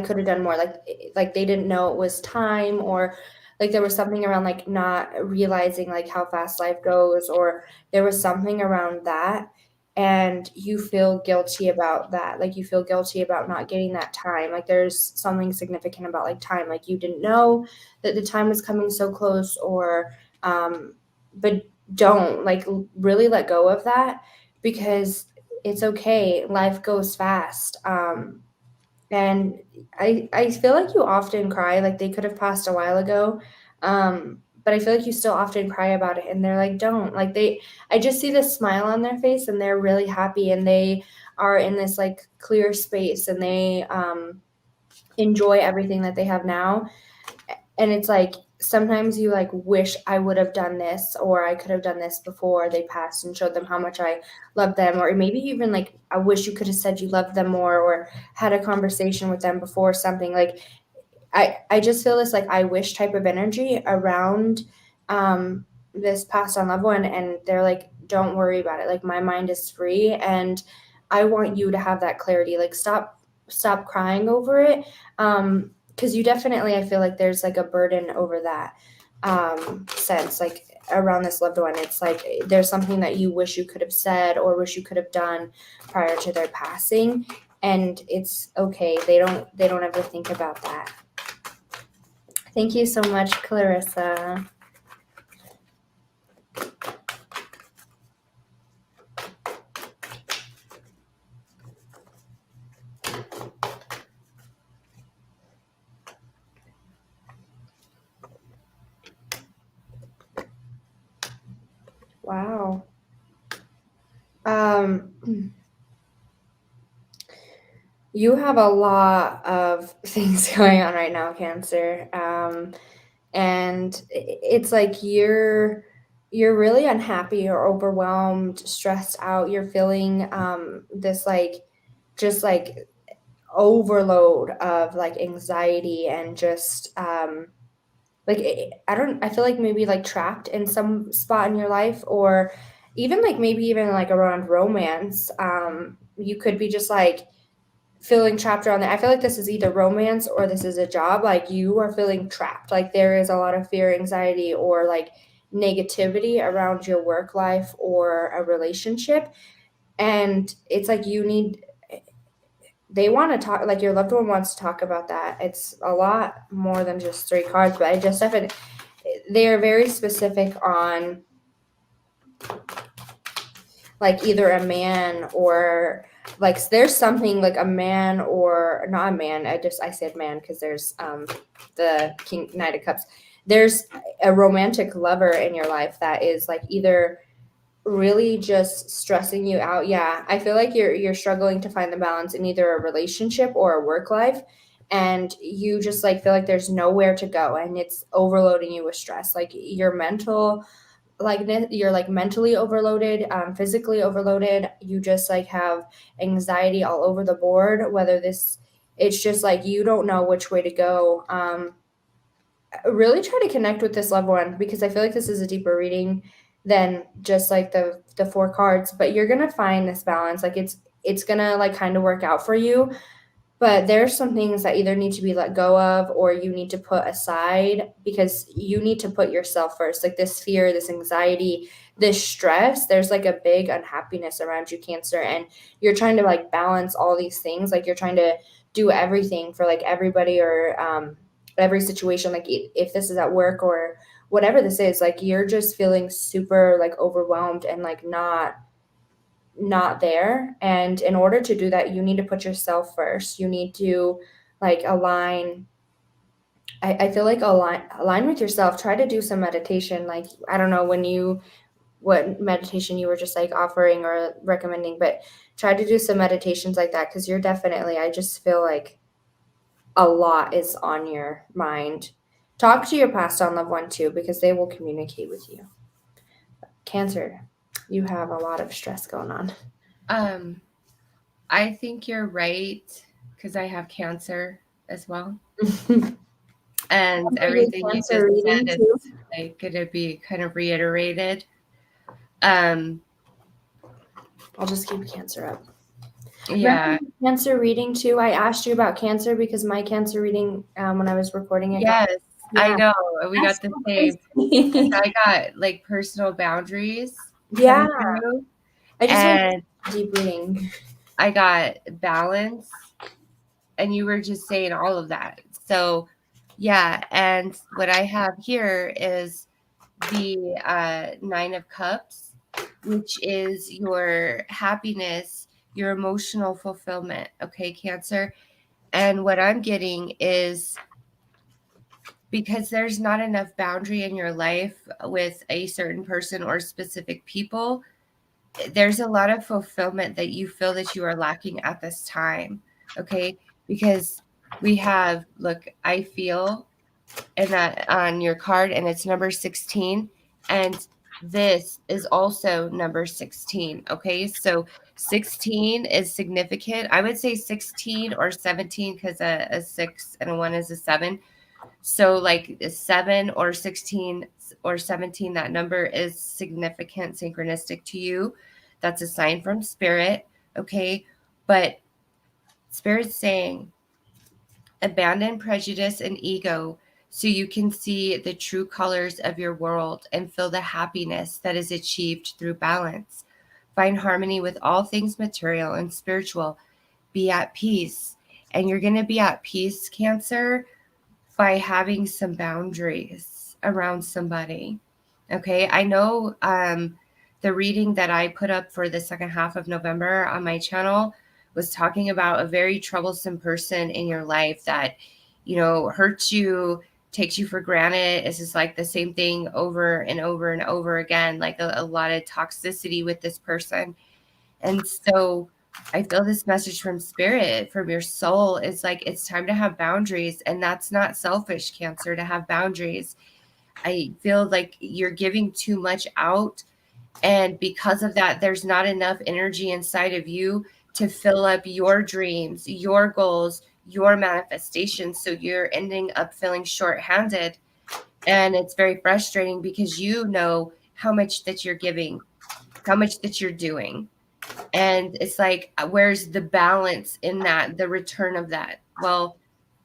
could have done more. Like they didn't know it was time, or like there was something around like not realizing like how fast life goes, or there was something around that. And you feel guilty about that. Like you feel guilty about not getting that time. Like there's something significant about like time. Like you didn't know that the time was coming so close, or, but don't like really let go of that, because it's okay. Life goes fast. And I feel like you often cry, like they could have passed a while ago. But I feel like you still often cry about it, and they're like, don't, like I just see this smile on their face, and they're really happy, and they are in this like clear space, and they enjoy everything that they have now. And it's like, sometimes you like wish I would have done this, or I could have done this before they passed and showed them how much I love them. Or maybe even like, I wish you could have said you loved them more, or had a conversation with them before something. Like I just feel this like I wish type of energy around this passed on loved one. And they're like, don't worry about it. Like my mind is free, and I want you to have that clarity. Like stop crying over it. Because you definitely, I feel like there's like a burden over that sense, like around this loved one. It's like there's something that you wish you could have said, or wish you could have done prior to their passing, and it's okay. They don't ever think about that. Thank you so much, Clarissa. Wow. You have a lot of things going on right now, Cancer. And it's like you're really unhappy, or overwhelmed, stressed out. You're feeling this like just like overload of like anxiety, and just like I feel like maybe like trapped in some spot in your life, or even like maybe even like around romance. You could be just like feeling trapped around that. I feel like this is either romance or this is a job. Like you are feeling trapped. Like there is a lot of fear, anxiety, or like negativity around your work life or a relationship. And it's like they want to talk, like your loved one wants to talk about that. It's a lot more than just 3 cards, but I just definitely, they are very specific on like either a man or like there's something like a man or not a man. I said man because there's the King Knight of Cups. There's a romantic lover in your life that is like either really just stressing you out. Yeah, I feel like you're struggling to find the balance in either a relationship or a work life, and you just like feel like there's nowhere to go and it's overloading you with stress. Like your mental like you're like mentally overloaded, physically overloaded. You just like have anxiety all over the board, whether this it's just like you don't know which way to go. Really try to connect with this loved one because I feel like this is a deeper reading than just like the four cards, but you're gonna find this balance. Like it's gonna like kind of work out for you. But there's some things that either need to be let go of or you need to put aside because you need to put yourself first. Like this fear, this anxiety, this stress, there's like a big unhappiness around you, Cancer. And you're trying to like balance all these things. Like you're trying to do everything for like everybody or every situation. Like if this is at work or whatever this is, like you're just feeling super like overwhelmed and like not there. And in order to do that, you need to put yourself first. You need to like align. I feel like align with yourself. Try to do some meditation. Like I don't know what meditation you were just like offering or recommending, but try to do some meditations like that because you're definitely, I just feel like a lot is on your mind. Talk to your past on loved one too because they will communicate with you. Cancer, you have a lot of stress going on. I think you're right because I have Cancer as well. And everything you just said is like going to be kind of reiterated. I'll just keep Cancer up. Yeah. Cancer reading too. I asked you about Cancer because my Cancer reading when I was recording it. Yes, I know. We got the same. I got like personal boundaries. Yeah. I just and deep reading. I got balance. And you were just saying all of that. So yeah, and what I have here is the 9 of Cups, which is your happiness, your emotional fulfillment. Okay, Cancer. And what I'm getting is because there's not enough boundary in your life with a certain person or specific people, there's a lot of fulfillment that you feel that you are lacking at this time. Okay, because we have, look, I feel, and that on your card, and it's number 16, and this is also number 16. Okay, so 16 is significant. I would say 16 or 17 because a 6 and a 1 is a 7. So like a 7 or 16 or 17, that number is significant, synchronistic to you. That's a sign from Spirit. Okay, but Spirit's saying abandon prejudice and ego so you can see the true colors of your world and feel the happiness that is achieved through balance. Find harmony with all things material and spiritual. Be at peace. And you're going to be at peace, Cancer, by having some boundaries around somebody. Okay, I know the reading that I put up for the second half of November on my channel was talking about a very troublesome person in your life that, you know, hurts you, takes you for granted. It's just like the same thing over and over and over again, like a lot of toxicity with this person. And so I feel this message from Spirit, from your soul, is like it's time to have boundaries. And that's not selfish, Cancer, to have boundaries. I feel like you're giving too much out. And because of that, there's not enough energy inside of you to fill up your dreams, your goals, your manifestations. So you're ending up feeling short-handed. And it's very frustrating because you know how much that you're giving, how much that you're doing. And it's like, where's the balance in that, the return of that? Well,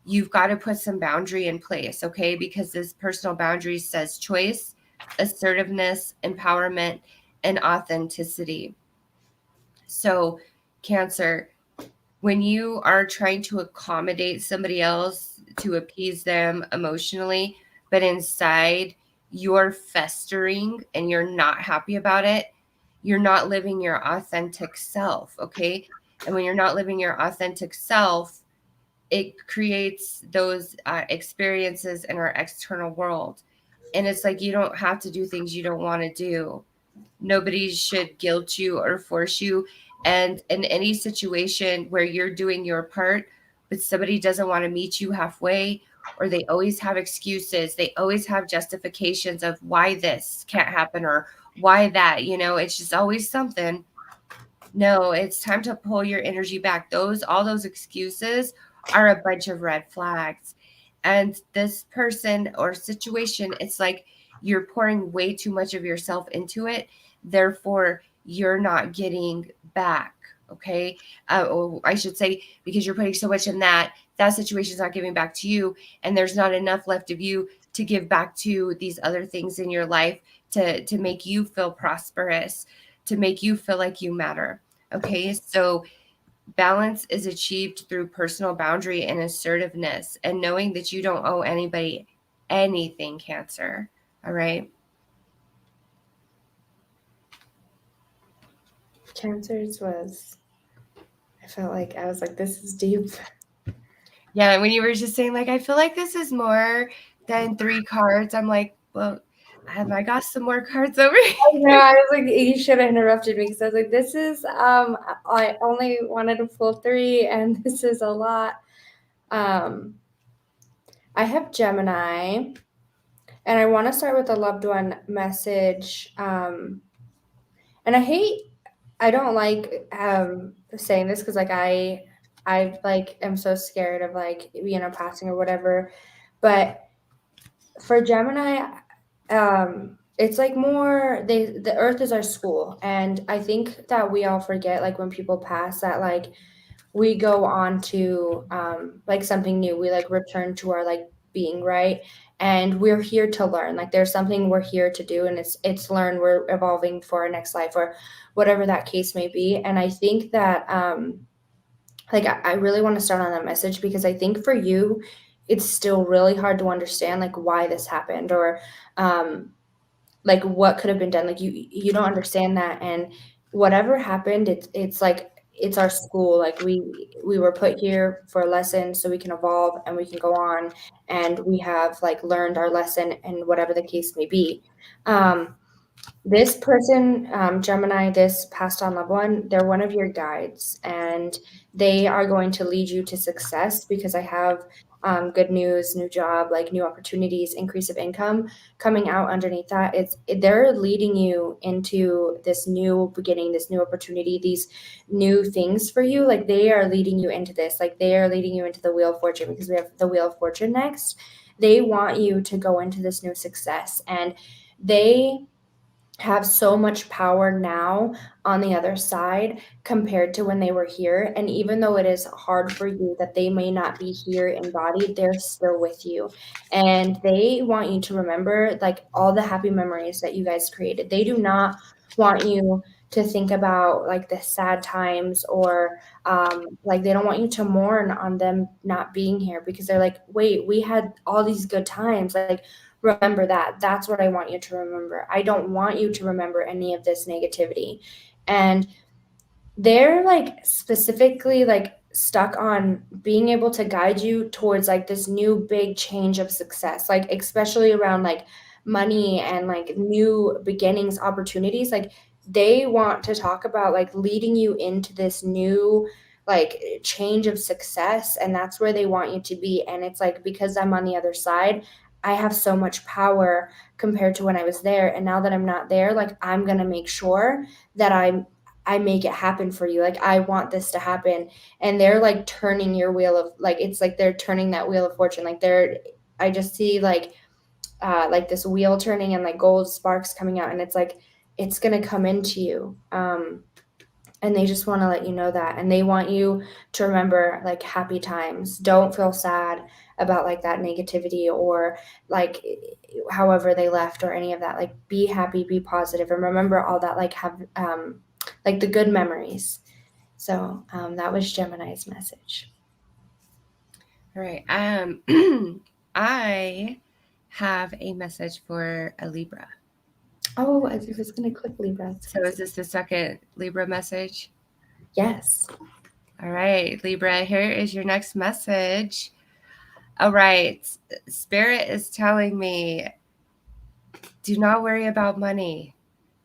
you've got to put some boundary in place, okay? Because this personal boundary says choice, assertiveness, empowerment, and authenticity. So, Cancer, when you are trying to accommodate somebody else to appease them emotionally, but inside you're festering and you're not happy about it, you're not living your authentic self, okay? And when you're not living your authentic self, it creates those experiences in our external world. And it's like, you don't have to do things you don't want to do. Nobody should guilt you or force you. And in any situation where you're doing your part, but somebody doesn't want to meet you halfway, or they always have excuses, they always have justifications of why this can't happen or why that, it's just always something. No, it's time to pull your energy back. All those excuses are a bunch of red flags. And this person or situation, it's like you're pouring way too much of yourself into it. Therefore, you're not getting back. Okay. Or I should say, because you're putting so much in that situation is not giving back to you. And there's not enough left of you to give back to these other things in your life to make you feel prosperous, to make you feel like you matter. Okay, so balance is achieved through personal boundary and assertiveness and knowing that you don't owe anybody anything, Cancer. All right. Cancer's I felt like I was like, this is deep. Yeah, when you were just saying, like, I feel like this is more than 3 cards, I'm like, well, have I got some more cards over here? No, I was like, you should have interrupted me because I was like, this is, I only wanted to pull 3 and this is a lot. I have Gemini, and I want to start with a loved one message. And I don't like saying this because like I like am so scared of like passing or whatever. But for Gemini, it's like more the Earth is our school, and I think that we all forget like when people pass that like we go on to like something new. We like return to our like being, right? And we're here to learn. Like there's something we're here to do, and it's learn. We're evolving for our next life or whatever that case may be. And I think that like I really want to start on that message because I think for you, it's still really hard to understand like why this happened or like what could have been done. Like you don't understand that, and whatever happened, it's like it's our school. Like we were put here for a lesson so we can evolve and we can go on, and we have like learned our lesson and whatever the case may be. This person, Gemini, this passed on loved one, they're one of your guides, and they are going to lead you to success because I have good news, new job, like new opportunities, increase of income coming out underneath that. They're leading you into this new beginning, this new opportunity, these new things for you. Like they are leading you into this, like they are leading you into the Wheel of Fortune because we have the Wheel of Fortune next. They want you to go into this new success, and they have so much power now on the other side compared to when they were here. And even though it is hard for you that they may not be here embodied, they're still with you. And they want you to remember like all the happy memories that you guys created. They do not want you to think about like the sad times or like they don't want you to mourn on them not being here because they're like, wait, we had all these good times. Like remember that. That's what I want you to remember. I don't want you to remember any of this negativity. And they're like specifically like stuck on being able to guide you towards like this new big change of success, like especially around like money and like new beginnings, opportunities. Like they want to talk about like leading you into this new like change of success, and that's where they want you to be. And it's like because I'm on the other side, I have so much power compared to when I was there, and now that I'm not there, like I'm going to make sure that I make it happen for you. Like I want this to happen. And they're like turning your wheel of like it's like they're turning that wheel of fortune. Like I just see like this wheel turning and like gold sparks coming out, and it's like it's gonna come into you. And they just want to let you know that, and they want you to remember like happy times. Don't feel sad about like that negativity or like however they left or any of that. Like be happy, be positive, and remember all that. Like have like the good memories. So that was Gemini's message. All right. I have a message for a Libra. Oh, I was going to click Libra. So is this the second Libra message? Yes. All right, Libra, here is your next message. All right, Spirit is telling me, do not worry about money,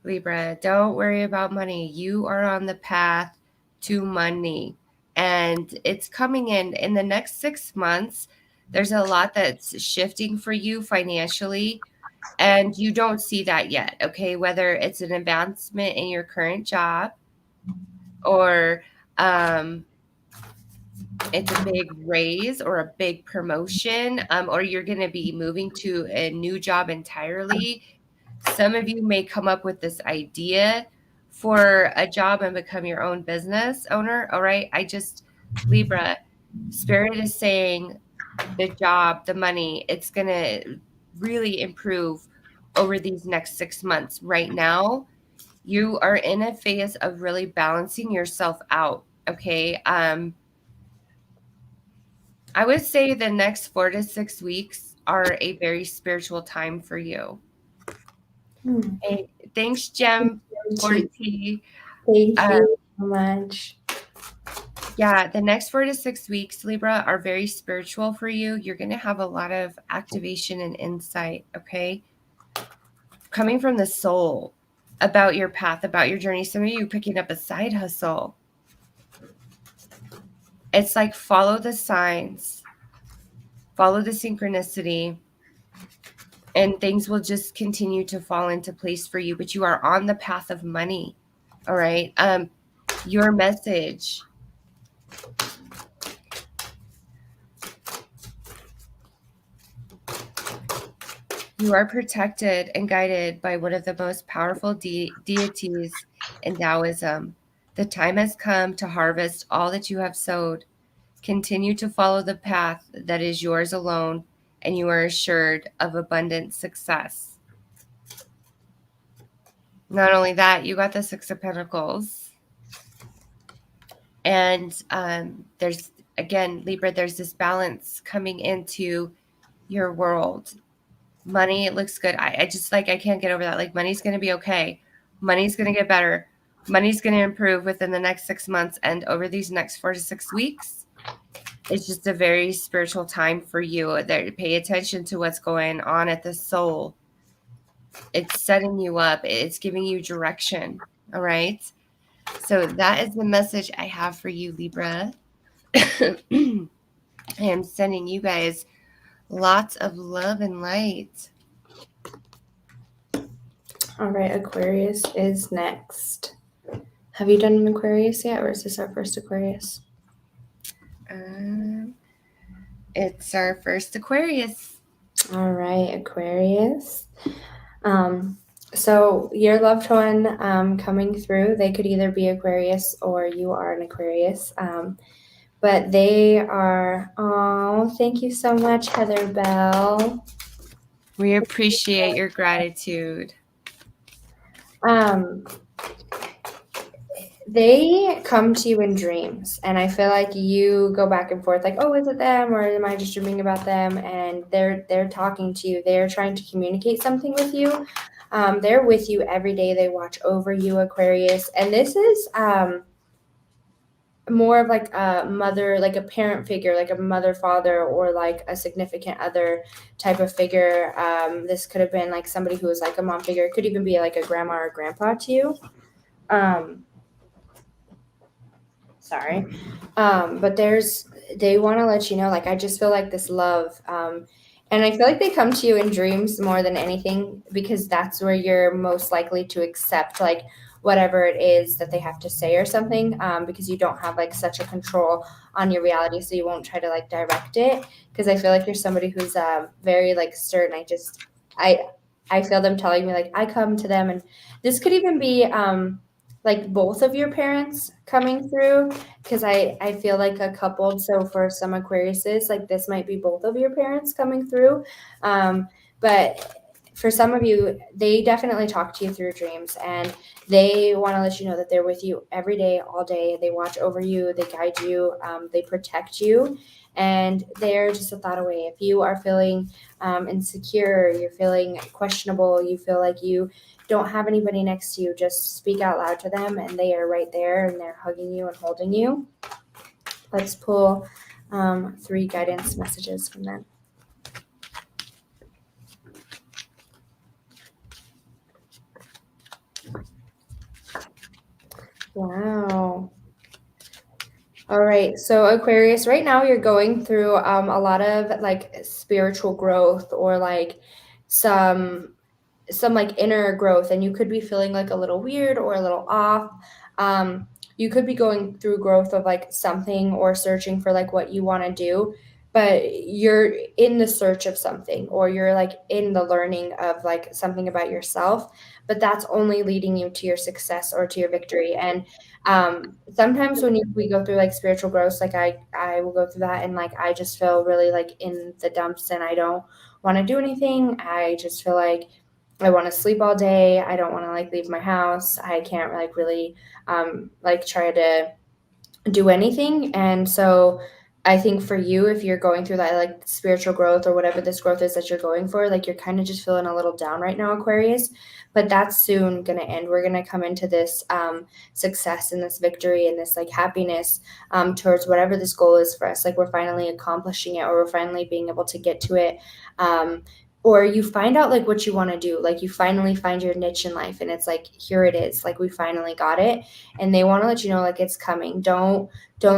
Libra. Don't worry about money. You are on the path to money, and it's coming in the next 6 months. There's a lot that's shifting for you financially, and you don't see that yet, okay? Whether it's an advancement in your current job or it's a big raise or a big promotion, or you're going to be moving to a new job entirely. Some of you may come up with this idea for a job and become your own business owner. All right. Libra, Spirit is saying the job, the money, it's going to really improve over these next 6 months. Right now, you are in a phase of really balancing yourself out. Okay. I would say the next 4 to 6 weeks are a very spiritual time for you. Hey, thanks, Gem. Thank you so much. Yeah, the next 4 to 6 weeks, Libra, are very spiritual for you. You're going to have a lot of activation and insight, okay? Coming from the soul about your path, about your journey. Some of you picking up a side hustle. It's like follow the signs, follow the synchronicity, and things will just continue to fall into place for you. But you are on the path of money, all right? Your message. You are protected and guided by one of the most powerful deities in Taoism. The time has come to harvest all that you have sowed. Continue to follow the path that is yours alone, and you are assured of abundant success. Not only that, you got the Six of Pentacles. And there's, again, Libra, there's this balance coming into your world. Money, it looks good. I just I can't get over that. Like, money's going to be okay. Money's going to get better. Money's going to improve within the next 6 months and over these next 4 to 6 weeks. It's just a very spiritual time for you. There, pay attention to what's going on at the soul. It's setting you up. It's giving you direction. All right. So that is the message I have for you, Libra. I am sending you guys lots of love and light. All right, Aquarius is next. Have you done an Aquarius yet, or is this our first Aquarius? It's our first Aquarius. All right, Aquarius. So your loved one coming through, they could either be Aquarius or you are an Aquarius. But they are, oh, thank you so much, Heather Bell. We appreciate your gratitude. They come to you in dreams, and I feel like you go back and forth, like, oh, is it them, or am I just dreaming about them? And they're talking to you. They're trying to communicate something with you. They're with you every day. They watch over you, Aquarius. And this is more of like a mother, like a parent figure, like a mother, father, or like a significant other type of figure. This could have been like somebody who was like a mom figure. It could even be like a grandma or grandpa to you. Sorry. But they want to let you know, like, I just feel like this love, and I feel like they come to you in dreams more than anything, because that's where you're most likely to accept, like, whatever it is that they have to say or something, because you don't have like such a control on your reality, so you won't try to like direct it, because I feel like you're somebody who's very like certain. I feel them telling me, like, I come to them, and this could even be like both of your parents coming through, because I feel like a coupled. So for some Aquariuses, like, this might be both of your parents coming through. But for some of you, they definitely talk to you through dreams, and they want to let you know that they're with you every day, all day. They watch over you, they guide you, they protect you, and they're just a thought away. If you are feeling insecure, you're feeling questionable, you feel like you don't have anybody next to you, just speak out loud to them, and they are right there, and they're hugging you and holding you. Let's pull 3 guidance messages from them. Wow. All right. So Aquarius, right now you're going through a lot of like spiritual growth, or like some like inner growth, and you could be feeling like a little weird or a little off. You could be going through growth of like something, or searching for like what you want to do, but you're in the search of something, or you're like in the learning of like something about yourself, but that's only leading you to your success or to your victory. And sometimes when we go through like spiritual growth, like I will go through that, and like I just feel really like in the dumps, and I don't want to do anything. I just feel like I want to sleep all day. I don't want to like leave my house. I can't like really like try to do anything. And so I think for you, if you're going through that like spiritual growth, or whatever this growth is that you're going for, like you're kind of just feeling a little down right now, Aquarius, but that's soon going to end. We're going to come into this success and this victory and this like happiness towards whatever this goal is for us. Like we're finally accomplishing it, or we're finally being able to get to it. Or you find out like what you want to do, like you finally find your niche in life, and it's like, here it is, like we finally got it. And they want to let you know like it's coming. Don't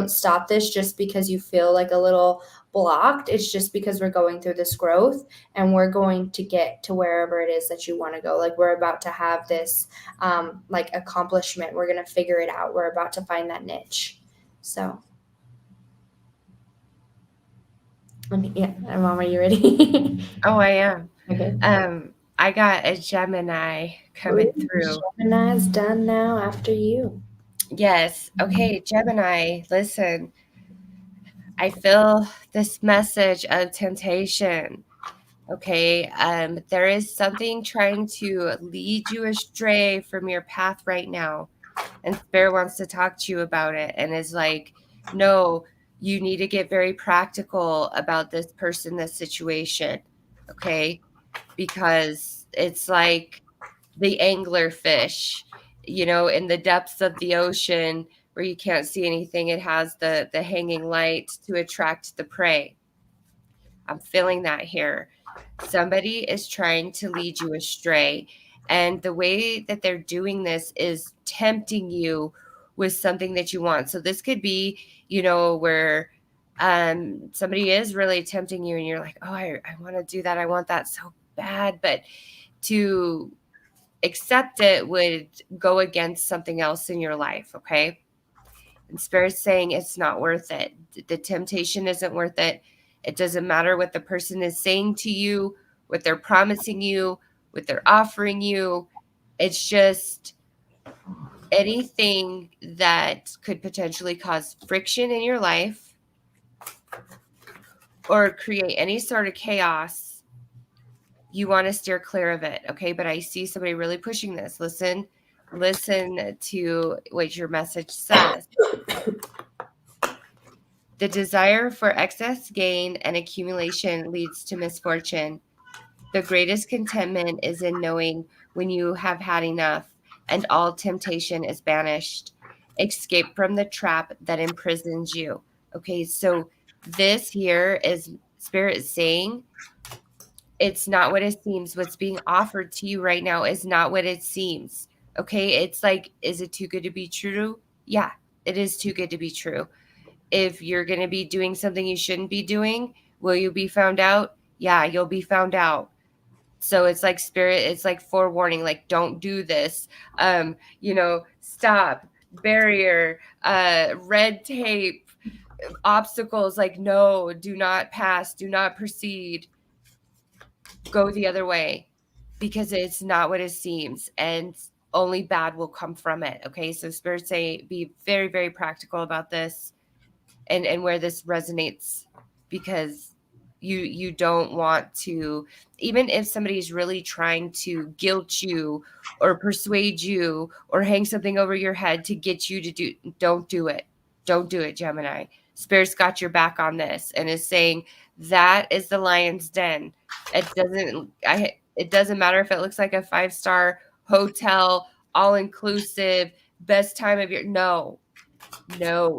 stop this just because you feel like a little blocked. It's just because we're going through this growth, and we're going to get to wherever it is that you want to go. Like we're about to have this like accomplishment. We're going to figure it out. We're about to find that niche. So yeah, Mom, are you ready? Oh, I am. Okay. I got a Gemini coming through. Gemini's done now after you. Yes. Okay, Gemini, listen. I feel this message of temptation. Okay. There is something trying to lead you astray from your path right now. And Spirit wants to talk to you about it, and is like, no, you need to get very practical about this person, this situation. Okay. Because it's like the angler fish, in the depths of the ocean where you can't see anything. It has the hanging light to attract the prey. I'm feeling that here. Somebody is trying to lead you astray. And the way that they're doing this is tempting you with something that you want. So this could be, where somebody is really tempting you, and you're like, oh, I want to do that. I want that so bad. But to accept it would go against something else in your life. Okay. And Spirit's saying it's not worth it. The temptation isn't worth it. It doesn't matter what the person is saying to you, what they're promising you, what they're offering you. It's just anything that could potentially cause friction in your life or create any sort of chaos. You want to steer clear of it. Okay. But I see somebody really pushing this. Listen to what your message says. The desire for excess gain and accumulation leads to misfortune. The greatest contentment is in knowing when you have had enough and all temptation is banished. Escape from the trap that imprisons you. Okay, so this here is Spirit saying it's not what it seems. What's being offered to you right now is not what it seems. Okay, it's like, is it too good to be true? Yeah, it is too good to be true. If you're going to be doing something you shouldn't be doing, will you be found out? Yeah, you'll be found out. So it's like Spirit, it's like forewarning, like, don't do this. Stop, barrier, red tape, obstacles, like, no, do not pass, do not proceed, go the other way, because it's not what it seems, and only bad will come from it. Okay, so Spirit say be very, very practical about this. And where this resonates, because You don't want to, even if somebody's really trying to guilt you or persuade you or hang something over your head to get you to don't do it. Don't do it, Gemini. Spirit's got your back on this and is saying that is the lion's den. It doesn't matter if it looks like a 5-star hotel, all inclusive, best time of year. No,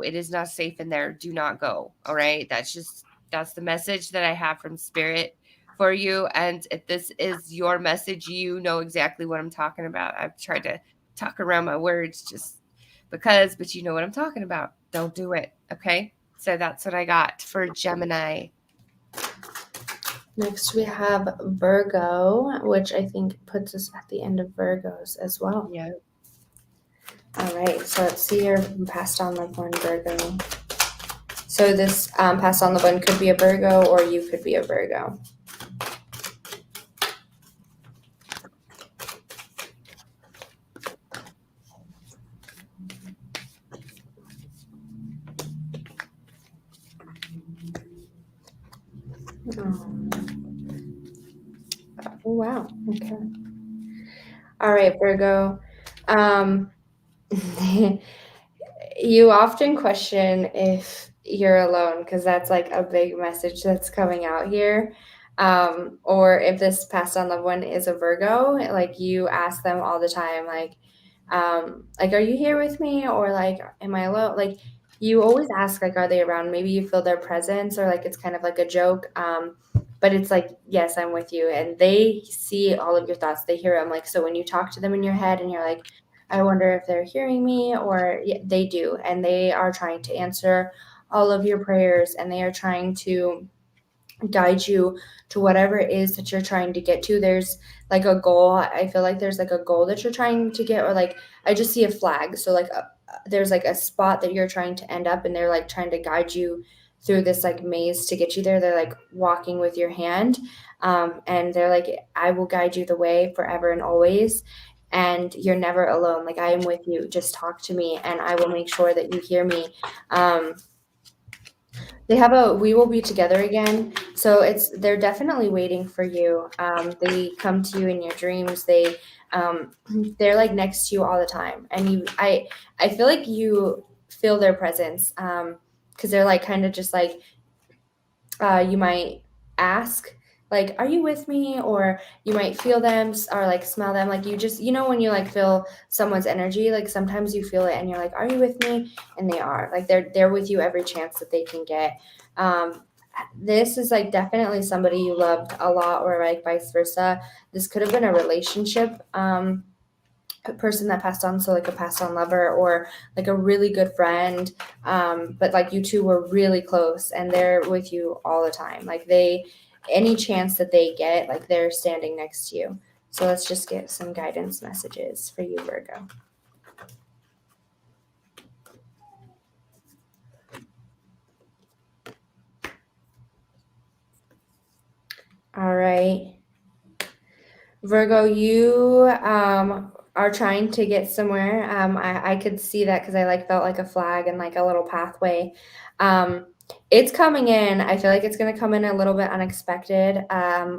it is not safe in there. Do not go. All right. That's the message that I have from Spirit for you. And if this is your message, you know exactly what I'm talking about. I've tried to talk around my words just because, but you know what I'm talking about. Don't do it. Okay. So that's what I got for Gemini. Next, we have Virgo, which I think puts us at the end of Virgos as well. Yeah. All right, so let's see your passed on loved one, Virgo. So this passed on loved one could be a Virgo, or you could be a Virgo. Oh, wow. Okay. All right, Virgo. You often question if you're alone because that's like a big message that's coming out here. Or if this passed on loved one is a Virgo, like you ask them all the time, like, are you here with me? Or like, am I alone? Like you always ask, like, are they around? Maybe you feel their presence or like it's kind of like a joke. But it's like, yes, I'm with you. And they see all of your thoughts. They hear them. Like, so when you talk to them in your head and you're like, I wonder if they're hearing me, or yeah, they do. And they are trying to answer all of your prayers, and they are trying to guide you to whatever it is that you're trying to get to. There's like a goal. I feel like there's like a goal that you're trying to get, or like I just see a flag. So like there's like a spot that you're trying to end up, and they're like trying to guide you through this like maze to get you there. They're like walking with your hand, and they're like, I will guide you the way forever and always, and you're never alone. Like I am with you. Just talk to me and I will make sure that you hear me. They have a we will be together again. So they're definitely waiting for you. They come to you in your dreams. They're like next to you all the time. And I feel like you feel their presence. Because they're like kind of just like you might ask, like, are you with me? Or you might feel them or like smell them. Like you just, when you like feel someone's energy, like sometimes you feel it and you're like, are you with me? And they are. Like they're with you every chance that they can get. This is like definitely somebody you loved a lot, or like vice versa. This could have been a relationship. A person that passed on, so like a passed on lover or like a really good friend, but like you two were really close and they're with you all the time. Like any chance that they get, like they're standing next to you. So let's just get some guidance messages for you, Virgo. All right, Virgo, you are trying to get somewhere. I could see that because I like felt like a flag and like a little pathway. It's coming in. I feel like it's going to come in a little bit unexpected.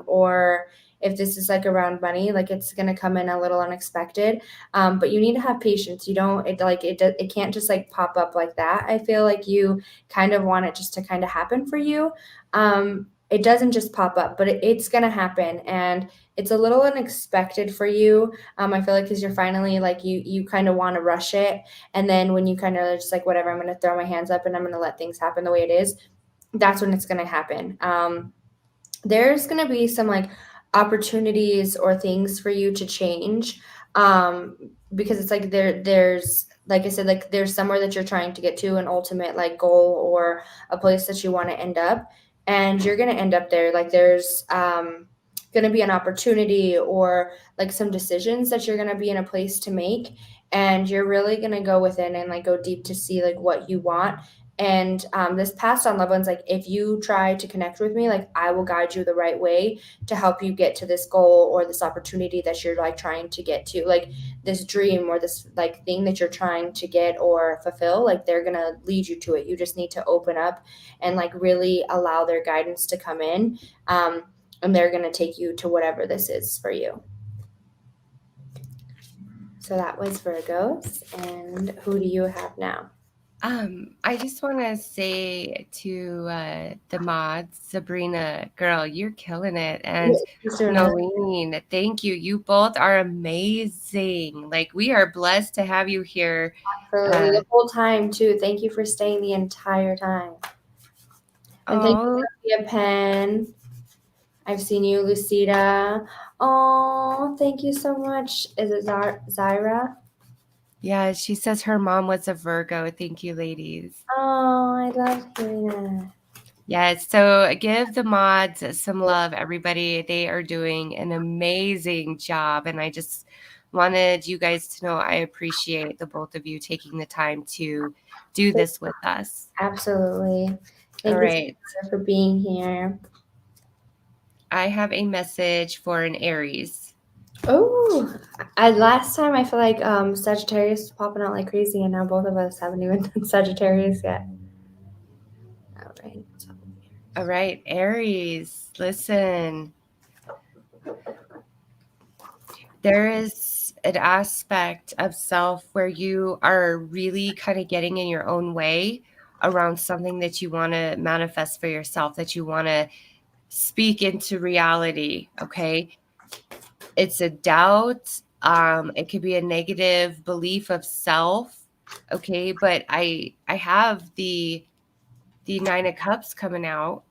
Or if this is like around money, like it's going to come in a little unexpected. But you need to have patience. It can't just like pop up like that. I feel like you kind of want it just to kind of happen for you. It doesn't just pop up, but it's going to happen. And it's a little unexpected for you. I feel like because you're finally like you kind of want to rush it. And then when you kind of just like, whatever, I'm going to throw my hands up and I'm going to let things happen the way it is. That's when it's going to happen. There's going to be some like opportunities or things for you to change. Because it's like there's like I said, like there's somewhere that you're trying to get to, an ultimate like goal or a place that you want to end up. And you're going to end up there. Like there's going to be an opportunity or like some decisions that you're going to be in a place to make. And you're really going to go within and like go deep to see like what you want. And this passed on loved ones, like, if you try to connect with me, like, I will guide you the right way to help you get to this goal or this opportunity that you're like trying to get to, like this dream or this like thing that you're trying to get or fulfill. Like, they're gonna lead you to it. You just need to open up and like really allow their guidance to come in, and they're gonna take you to whatever this is for you. So that was Virgos. And who do you have now? I just want to say to the mods, Sabrina, girl, you're killing it. And Nolene, thank you. You both are amazing. Like, we are blessed to have you here. Absolutely. The whole time, too. Thank you for staying the entire time. And thank you, Sophia Penn. I've seen you, Lucida. Oh, thank you so much. Is it Zyra? Yeah, she says her mom was a Virgo. Thank you, ladies. Oh, I love hearing that. Yes, so give the mods some love, everybody. They are doing an amazing job, and I just wanted you guys to know I appreciate the both of you taking the time to do this with us. Absolutely. Thank you so much for being here. I have a message for an Aries. Oh, last time I feel like Sagittarius was popping out like crazy, and now both of us haven't even done Sagittarius yet. All right, Aries, listen. There is an aspect of self where you are really kind of getting in your own way around something that you want to manifest for yourself, that you want to speak into reality. Okay. It's a doubt. It could be a negative belief of self. Okay. But I have the 9 of Cups coming out,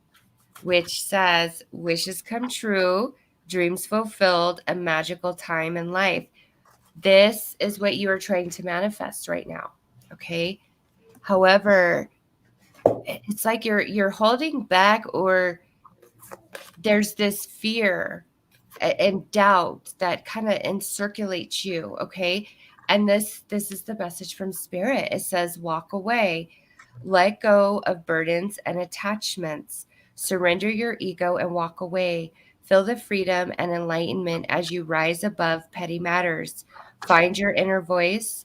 which says wishes come true, dreams fulfilled, a magical time in life. This is what you are trying to manifest right now. Okay. However, it's like you're holding back, or there's this fear and doubt that kind of encirculates you. Okay. And this is the message from Spirit. It says, walk away, let go of burdens and attachments, surrender your ego and walk away. Feel the freedom and enlightenment as you rise above petty matters. Find your inner voice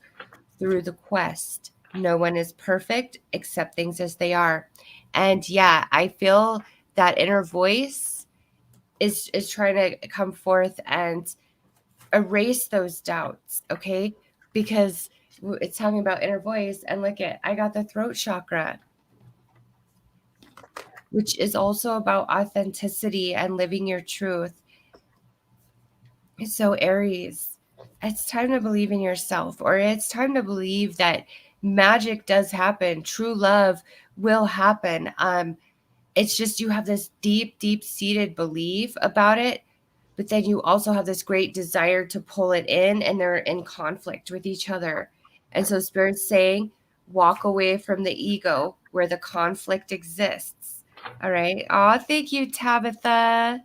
through the quest. No one is perfect, accept things as they are. And yeah, I feel that inner voice is trying to come forth and erase those doubts, okay? Because it's talking about inner voice, and look at, I got the throat chakra, which is also about authenticity and living your truth. So Aries, it's time to believe in yourself, or it's time to believe that magic does happen. True love will happen. It's just you have this deep seated belief about it, but then you also have this great desire to pull it in, and they're in conflict with each other. And so Spirit's saying, walk away from the ego where the conflict exists. All right. Oh, thank you, Tabitha.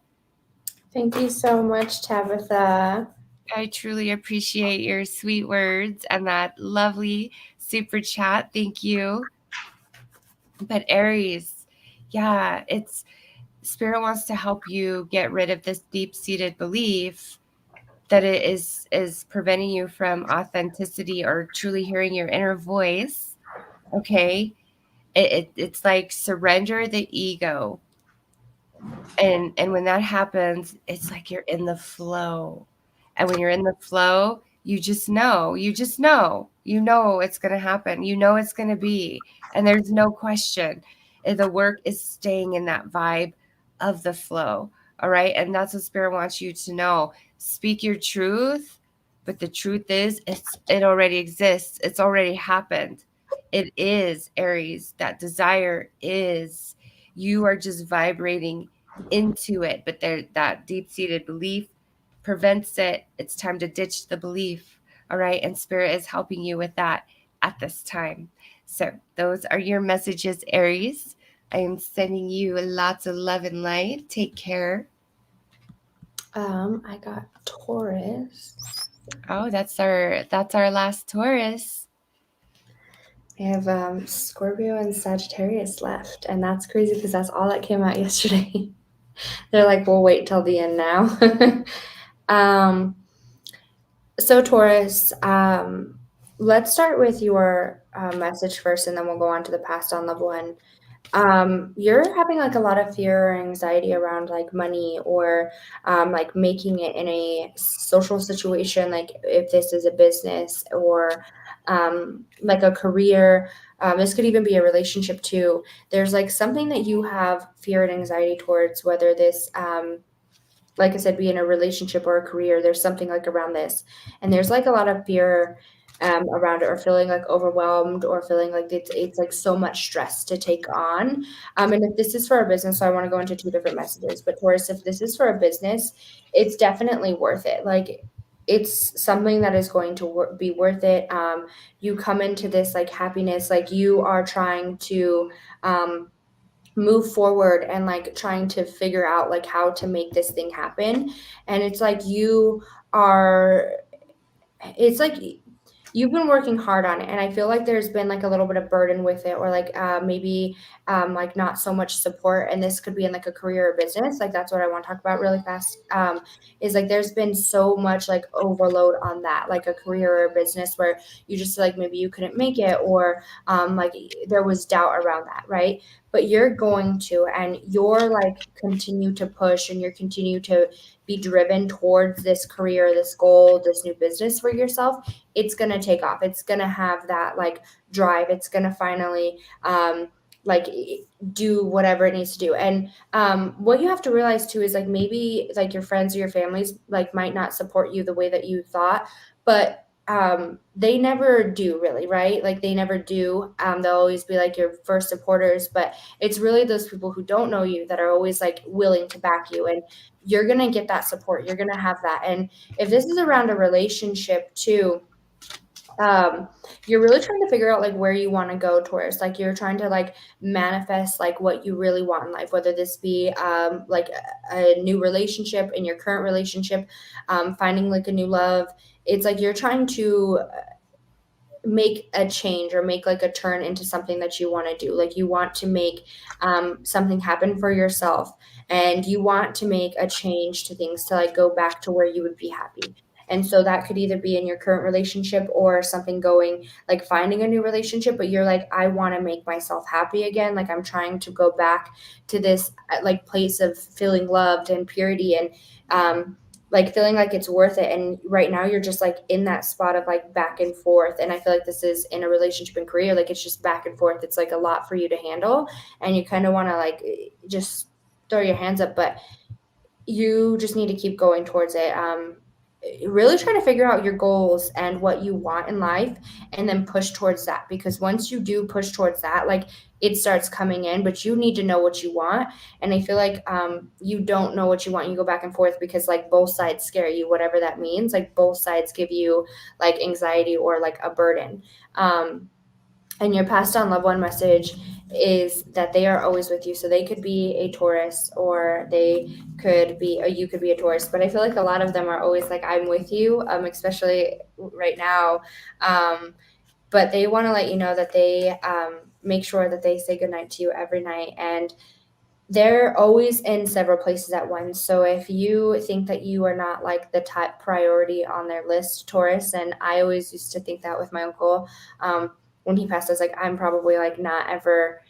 Thank you so much, Tabitha. I truly appreciate your sweet words and that lovely super chat. Thank you. But Aries, yeah, it's Spirit wants to help you get rid of this deep-seated belief that it is preventing you from authenticity or truly hearing your inner voice. Okay. It's like surrender the ego. And when that happens, it's like you're in the flow. And when you're in the flow, you know it's going to happen. You know it's going to be, and there's no question. The work is staying in that vibe of the flow. All right. And that's what Spirit wants you to know. Speak your truth, but the truth is it already exists. It's already happened. It is, Aries. That desire is. You are just vibrating into it, but that deep-seated belief prevents it. It's time to ditch the belief. All right. And Spirit is helping you with that at this time. So those are your messages, Aries. I am sending you lots of love and light. Take care. I got Taurus. Oh, that's our last Taurus. I have Scorpio and Sagittarius left, and that's crazy because that's all that came out yesterday. They're like, we'll wait till the end now. So Taurus, let's start with your message first, and then we'll go on to the passed on loved one. You're having like a lot of fear or anxiety around like money or like making it in a social situation, like if this is a business or like a career. This could even be a relationship too. There's like something that you have fear and anxiety towards, whether this like I said, be in a relationship or a career. There's something like around this. And there's like a lot of fear around it, or feeling like overwhelmed, or feeling like it's like so much stress to take on. And if this is for a business, so I want to go into two different messages. But Taurus, if this is for a business, it's definitely worth it. Like it's something that is going to be worth it. You come into this like happiness, like you are trying to move forward and like trying to figure out like how to make this thing happen. And it's like it's like you've been working hard on it, and I feel like there's been like a little bit of burden with it, or like maybe like not so much support. And this could be in like a career or business. Like that's what I want to talk about really fast. Is like there's been so much like overload on that, like a career or a business, where you just like maybe you couldn't make it, or like there was doubt around that, right? But you're going to, and you're like continue to push, and you're continue to be driven towards this career, this goal, this new business for yourself. It's going to take off. It's going to have that like drive. It's going to finally like do whatever it needs to do. And what you have to realize too is like maybe like your friends or your families like might not support you the way that you thought, but they never do really, right? Like they never do. They'll always be like your first supporters, but it's really those people who don't know you that are always like willing to back you. And you're going to get that support. You're going to have that. And if this is around a relationship too, you're really trying to figure out like where you want to go towards. Like you're trying to like manifest like what you really want in life, whether this be like a new relationship in your current relationship, finding like a new love. It's like you're trying to make a change or make like a turn into something that you want to do. Like you want to make something happen for yourself, and you want to make a change to things to like go back to where you would be happy. And so that could either be in your current relationship or something going like finding a new relationship, but you're like, I want to make myself happy again. Like I'm trying to go back to this like place of feeling loved and purity, and like feeling like it's worth it. And right now you're just like in that spot of like back and forth. And I feel like this is in a relationship and career, like it's just back and forth. It's like a lot for you to handle, and you kind of want to like just throw your hands up, but you just need to keep going towards it. Really try to figure out your goals and what you want in life, and then push towards that, because once you do push towards that, like it starts coming in. But you need to know what you want. And I feel like you don't know what you want. You go back and forth because like both sides scare you, whatever that means. Like both sides give you like anxiety or like a burden. And your passed on loved one message is that they are always with you. So they could be a Taurus, or they could be, or you could be a Taurus. But I feel like a lot of them are always like, I'm with you, especially right now. But they want to let you know that they make sure that they say goodnight to you every night. And they're always in several places at once. So if you think that you are not like the top priority on their list, Taurus, and I always used to think that with my uncle, when he passed, I was like, I'm probably like not ever,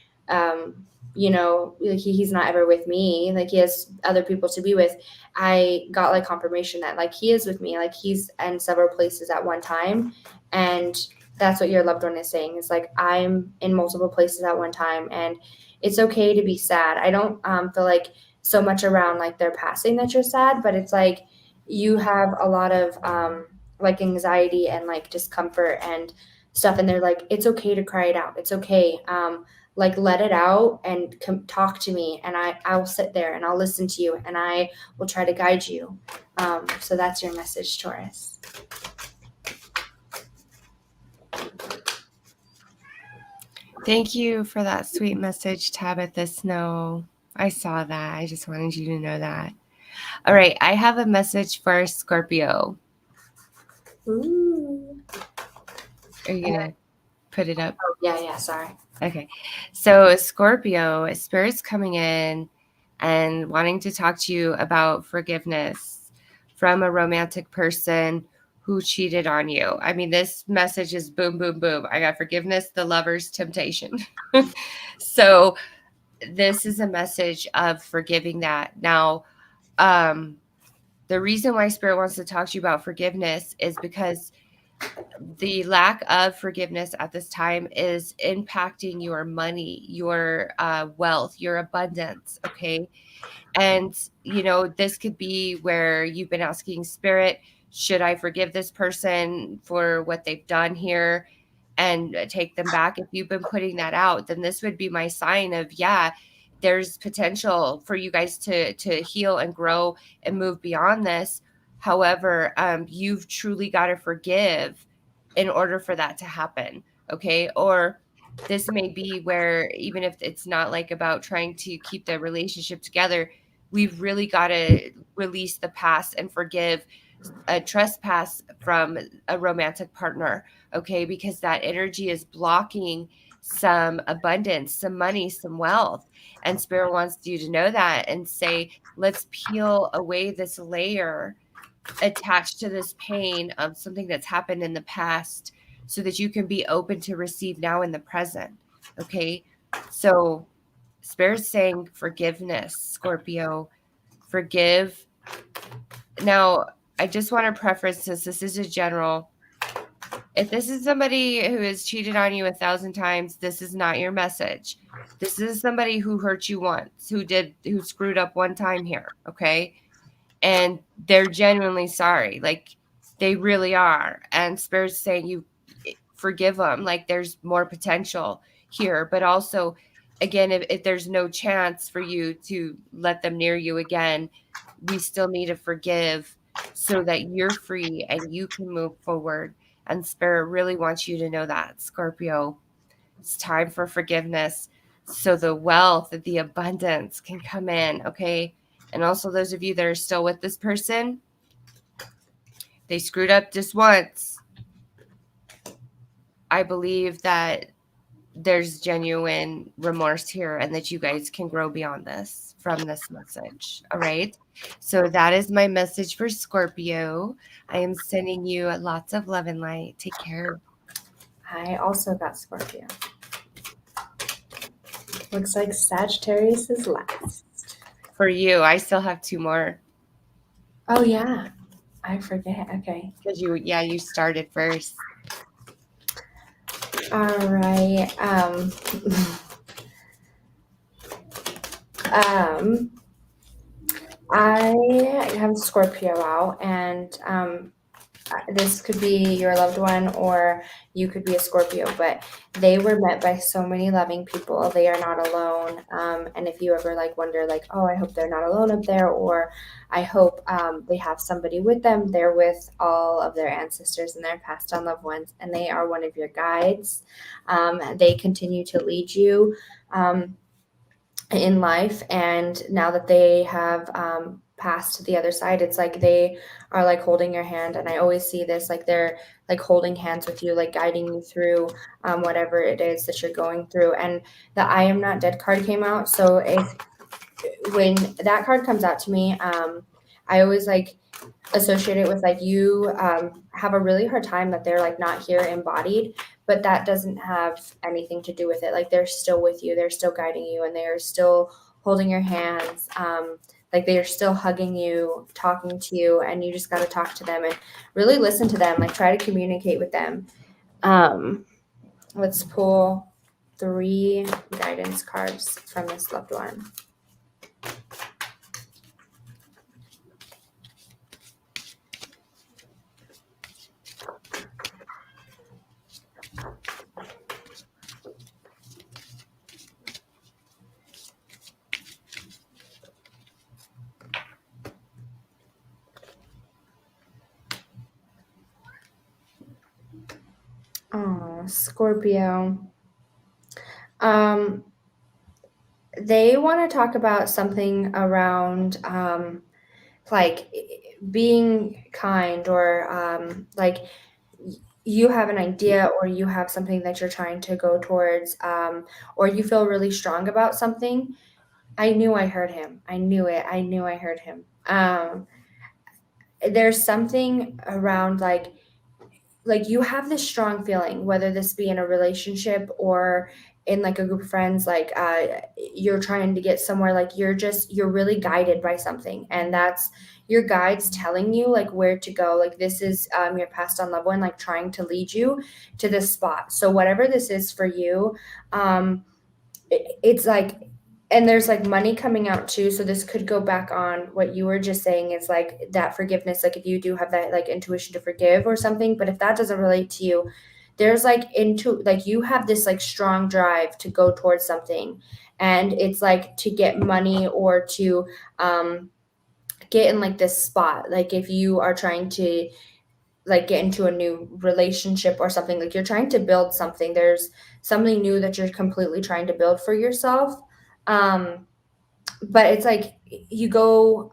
he's not ever with me. Like he has other people to be with. I got like confirmation that like he is with me, like he's in several places at one time. And that's what your loved one is saying, is like, I'm in multiple places at one time, and it's okay to be sad. I don't feel like so much around like their passing that you're sad, but it's like you have a lot of like anxiety and like discomfort and stuff, and they're like, it's okay to cry it out. It's okay. Like let it out and talk to me, and I will sit there and I'll listen to you, and I will try to guide you. So that's your message, Taurus. Thank you for that sweet message, Tabitha Snow. I saw that. I just wanted you to know that. All right, I have a message for Scorpio. Ooh. Are you going to put it up? Oh, yeah, sorry. Okay. So Scorpio, Spirit's coming in and wanting to talk to you about forgiveness from a romantic person who cheated on you. I mean, this message is boom, boom, boom. I got forgiveness, the lover's temptation. So this is a message of forgiving that. Now, the reason why Spirit wants to talk to you about forgiveness is because the lack of forgiveness at this time is impacting your money, your wealth, your abundance. Okay. And, this could be where you've been asking Spirit, should I forgive this person for what they've done here and take them back? If you've been putting that out, then this would be my sign of, yeah, there's potential for you guys to heal and grow and move beyond this. However, you've truly got to forgive in order for that to happen. Okay. Or this may be where, even if it's not like about trying to keep the relationship together, we've really got to release the past and forgive a trespass from a romantic partner. Okay. Because that energy is blocking some abundance, some money, some wealth. And Spirit wants you to know that and say, let's peel away this layer attached to this pain of something that's happened in the past so that you can be open to receive now in the present. Okay. So Spirit's saying forgiveness, Scorpio, forgive. Now, I just want to preface this is a general. If this is somebody who has cheated on you 1,000 times, this is not your message. This is somebody who hurt you once, who screwed up one time here. Okay. And they're genuinely sorry. Like, they really are. And Spirit's saying you forgive them. Like, there's more potential here. But also, again, if there's no chance for you to let them near you again, we still need to forgive so that you're free and you can move forward. And Spirit really wants you to know that, Scorpio. It's time for forgiveness so the wealth, the abundance can come in. Okay. And also, those of you that are still with this person, they screwed up just once. I believe that there's genuine remorse here and that you guys can grow beyond this from this message. All right. So that is my message for Scorpio. I am sending you lots of love and light. Take care. I also got Scorpio. Looks like Sagittarius is last. For you, I still have 2 more. Oh, yeah. I forget. Okay. Because you started first. All right. I have Scorpio out, and this could be your loved one or you could be a Scorpio, but they were met by so many loving people. They are not alone. And if you ever wonder oh, I hope they're not alone up there, or I hope they have somebody with them, they're with all of their ancestors and their passed on loved ones, and they are one of your guides. They continue to lead you in life, and now that they have passed to the other side, it's like they are holding your hand. And I always see this they're holding hands with you, guiding you through whatever it is that you're going through. And the I am not dead card came out, so when that card comes out to me, I always associate it with you have a really hard time that they're not here embodied, but that doesn't have anything to do with it. They're still with you, they're still guiding you, and they're still holding your hands. They are still hugging you, talking to you, and you just got to talk to them and really listen to them. Try to communicate with them. Let's pull 3 guidance cards from this loved one. Oh, Scorpio. They want to talk about something around being kind, or you have an idea or you have something that you're trying to go towards, or you feel really strong about something. I knew I heard him. I knew it. I knew I heard him. There's something around like you have this strong feeling, whether this be in a relationship or in like a group of friends, like you're trying to get somewhere, like you're really guided by something, and that's your guides telling you like where to go. Like this is your passed on loved one like trying to lead you to this spot. So whatever this is for you, it's like, and there's like money coming out too, so this could go back on what you were just saying, is like that forgiveness, like if you do have that like intuition to forgive or something. But if that doesn't relate to you, there's like into like you have this like strong drive to go towards something, and it's like to get money or to get in like this spot. Like if you are trying to like get into a new relationship or something, like you're trying to build something, there's something new that you're completely trying to build for yourself. um but it's like you go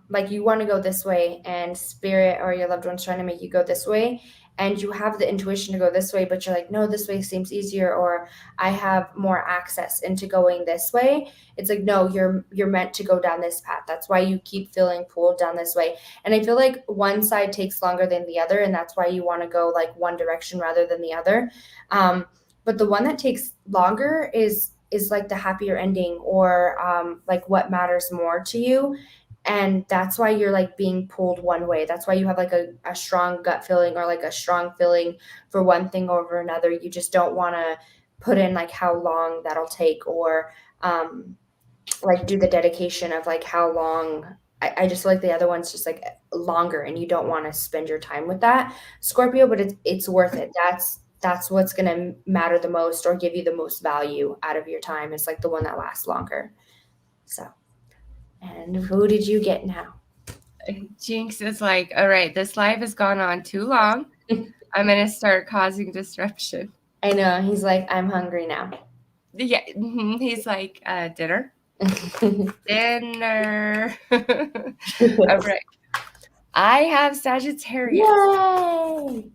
like you want to go this way, and spirit or your loved one's trying to make you go this way, and you have the intuition to go this way, but you're like, no, this way seems easier, or I have more access into going this way. It's like, no, you're meant to go down this path. That's why you keep feeling pulled down this way. And I feel like one side takes longer than the other, and that's why you want to go like one direction rather than the other. But the one that takes longer is like the happier ending, or like what matters more to you. And that's why you're like being pulled one way. That's why you have like a strong gut feeling, or like a strong feeling for one thing over another. You just don't want to put in like how long that'll take, or like do the dedication of like how long. I just feel like the other one's just like longer, and you don't want to spend your time with that, Scorpio, but it's worth it. That's what's going to matter the most, or give you the most value out of your time. It's like the one that lasts longer. So, and who did you get now? Jinx is like, all right, this live has gone on too long. I'm going to start causing disruption. I know. He's like, I'm hungry now. Yeah. He's like, dinner. Dinner. All right. I have Sagittarius. Yay!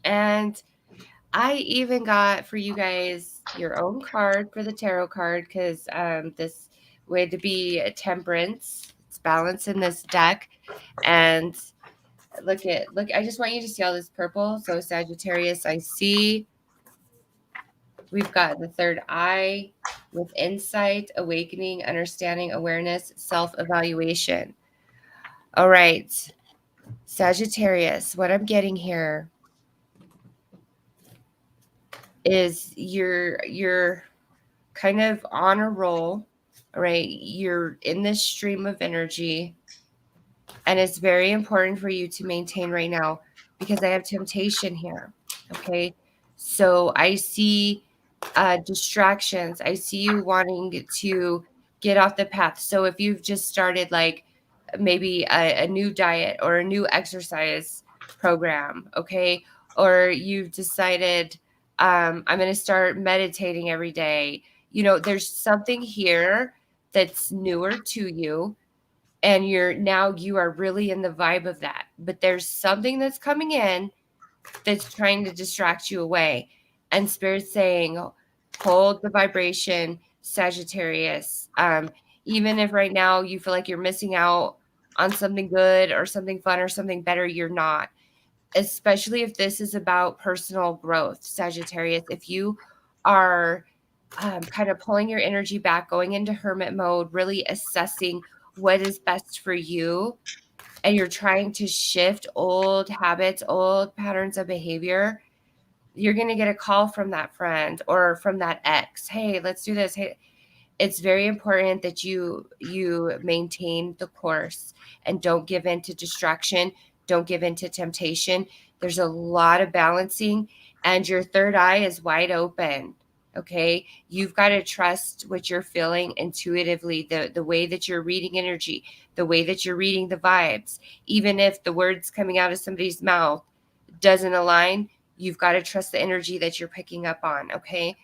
And I even got for you guys your own card for the tarot card, because this would be a temperance. It's balance in this deck. And look, I just want you to see all this purple. So Sagittarius, I see we've got the third eye with insight, awakening, understanding, awareness, self-evaluation. All right. Sagittarius, what I'm getting here is you're kind of on a roll, right? You're in this stream of energy, and it's very important for you to maintain right now, because I have temptation here. Okay. So I see distractions. I see you wanting to get off the path. So if you've just started like maybe a new diet or a new exercise program, okay, or you've decided I'm going to start meditating every day, there's something here that's newer to you, and you are really in the vibe of that, but there's something that's coming in that's trying to distract you away. And Spirit's saying, hold the vibration, Sagittarius. Even if right now you feel like you're missing out on something good or something fun or something better, you're not. Especially if this is about personal growth, Sagittarius. If you are kind of pulling your energy back, going into hermit mode, really assessing what is best for you, and you're trying to shift old habits, old patterns of behavior, you're going to get a call from that friend or from that ex. Hey, let's do this. Hey, it's very important that you maintain the course and don't give in to distraction. Don't give in to temptation. There's a lot of balancing, and your third eye is wide open. Okay. You've got to trust what you're feeling intuitively, the way that you're reading energy, the way that you're reading the vibes. Even if the words coming out of somebody's mouth doesn't align, you've got to trust the energy that you're picking up on. Okay.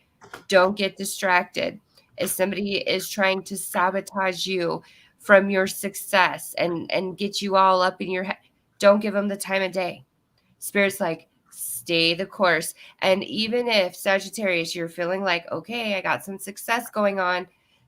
Don't get distracted. If somebody is trying to sabotage you from your success and get you all up in your head, don't give them the time of day. Spirit's like, stay the course. And even if, Sagittarius, you're feeling like, okay, I got some success going on,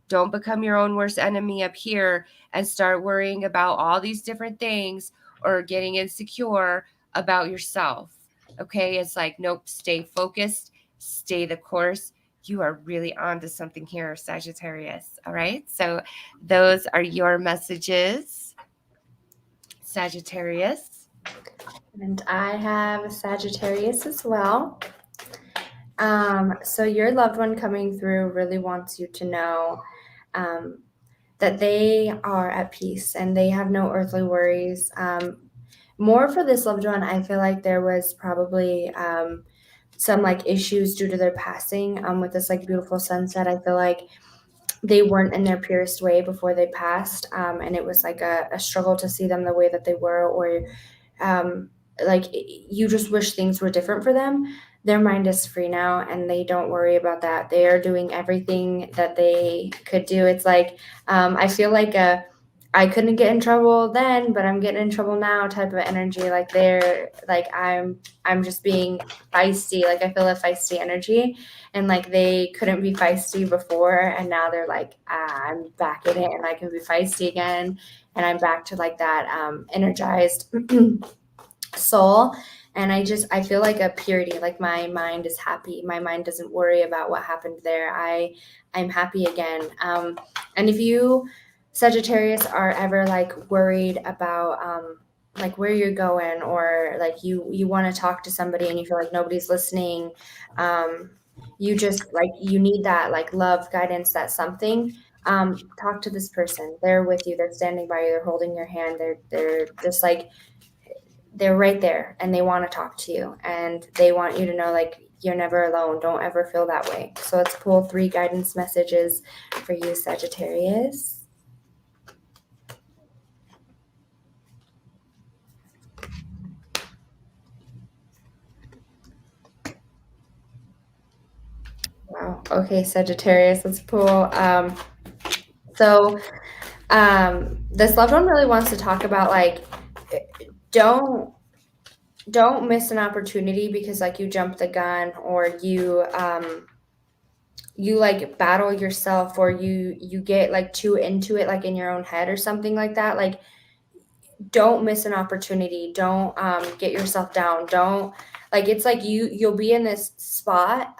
don't become your own worst enemy up here and start worrying about all these different things or getting insecure about yourself. Okay, it's like, nope, stay focused, stay the course. You are really on to something here, Sagittarius. All right, so those are your messages, Sagittarius. And I have Sagittarius as well. So your loved one coming through really wants you to know that they are at peace and they have no earthly worries. More for this loved one, I feel like there was probably some like issues due to their passing. With this like beautiful sunset, I feel like they weren't in their purest way before they passed, and it was like a struggle to see them the way that they were, or like you just wish things were different for them. Their mind is free now and they don't worry about that. They are doing everything that they could do. It's like I feel like I couldn't get in trouble then, but I'm getting in trouble now type of energy. Like they're like I'm just being feisty. Like I feel a feisty energy, and like they couldn't be feisty before, and now they're like, I'm back in it and I can be feisty again, and I'm back to like that energized soul. And I feel like a purity, like my mind is happy, my mind doesn't worry about what happened there. I'm happy again. And if you Sagittarius are ever like worried about like where you're going, or like you want to talk to somebody and you feel like nobody's listening, you just like you need that like love, guidance, that something, talk to this person. They're with you, they're standing by you, they're holding your hand, they're just like they're right there and they want to talk to you and they want you to know like you're never alone. Don't ever feel that way. So let's pull 3 guidance messages for you, Sagittarius. Wow. Okay, Sagittarius, let's pull. So this loved one really wants to talk about like don't miss an opportunity because like you jumped the gun, or you like battle yourself, or you get like too into it like in your own head or something like that. Like don't miss an opportunity. Don't get yourself down. Don't like it's like you'll be in this spot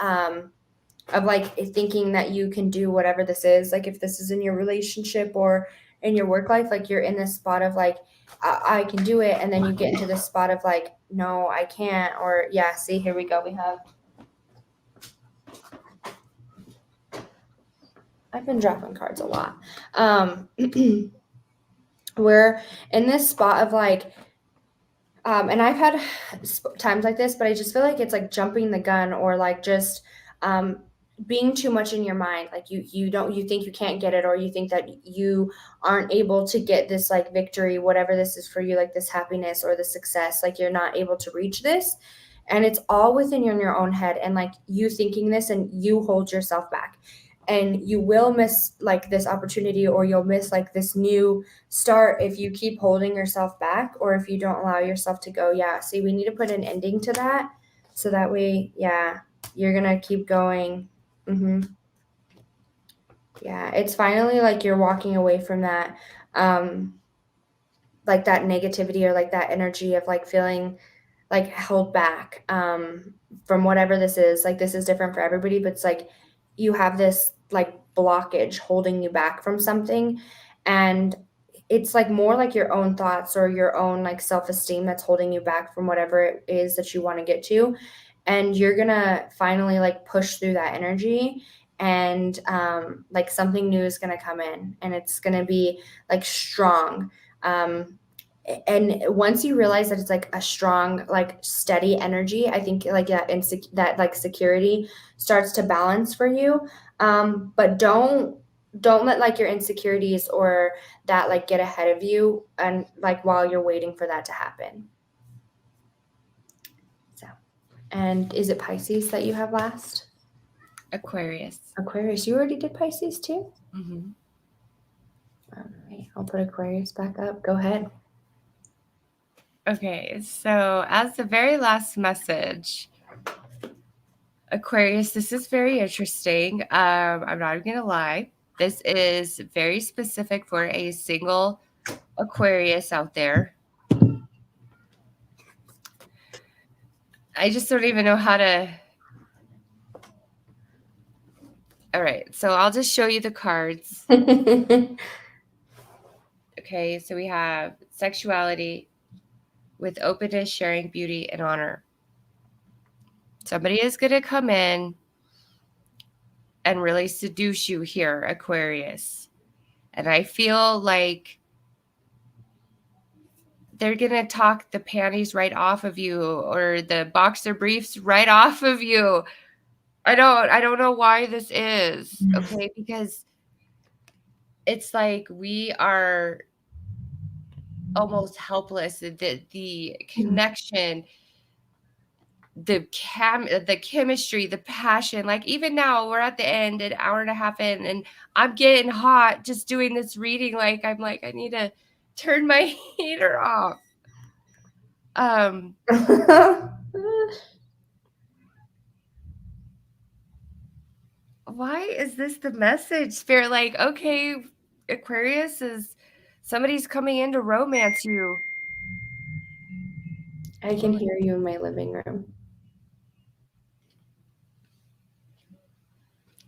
of like thinking that you can do whatever this is. Like if this is in your relationship or in your work life, like you're in this spot of like I can do it, and then you get into this spot of like no, I can't. Or yeah, see, here we go. We have I've been dropping cards a lot. We're in this spot of like and I've had times like this, but I just feel like it's like jumping the gun, or like just being too much in your mind. Like you think you can't get it, or you think that you aren't able to get this like victory, whatever this is for you, like this happiness or the success, like you're not able to reach this. And it's all within your own head, and like you thinking this, and you hold yourself back, and you will miss like this opportunity, or you'll miss like this new start if you keep holding yourself back, or if you don't allow yourself to go. Yeah, see, we need to put an ending to that, so that way, yeah, you're gonna keep going. Yeah, it's finally like you're walking away from that like that negativity, or like that energy of like feeling like held back from whatever this is. Like this is different for everybody, but it's like you have this like blockage holding you back from something, and it's like more like your own thoughts or your own like self-esteem that's holding you back from whatever it is that you want to get to. And you're gonna finally like push through that energy, and like something new is gonna come in, and it's gonna be like strong. And once you realize that it's like a strong like steady energy, I think like that like security starts to balance for you. But don't let like your insecurities or that like get ahead of you, and like while you're waiting for that to happen. So, and is it Pisces that you have last? Aquarius. You already did Pisces too? Mm-hmm. All right, I'll put Aquarius back up. Go ahead. Okay, so as the very last message, Aquarius, this is very interesting. I'm not even gonna lie. This is very specific for a single Aquarius out there. I just don't even know how to. All right, so I'll just show you the cards. Okay, so we have sexuality with openness, sharing, beauty, and honor. Somebody is going to come in and really seduce you here, Aquarius. And I feel like they're going to talk the panties right off of you or the boxer briefs right off of you. I don't know why this is, okay? Because it's like we are almost helpless. The connection, the chemistry, the passion, like even now we're at the end, an hour and a half in, and I'm getting hot just doing this reading. Like I'm like, I need to turn my heater off. Why is this the message, Spirit? Like, okay, Aquarius, is somebody's coming in to romance you. I can hear you in my living room.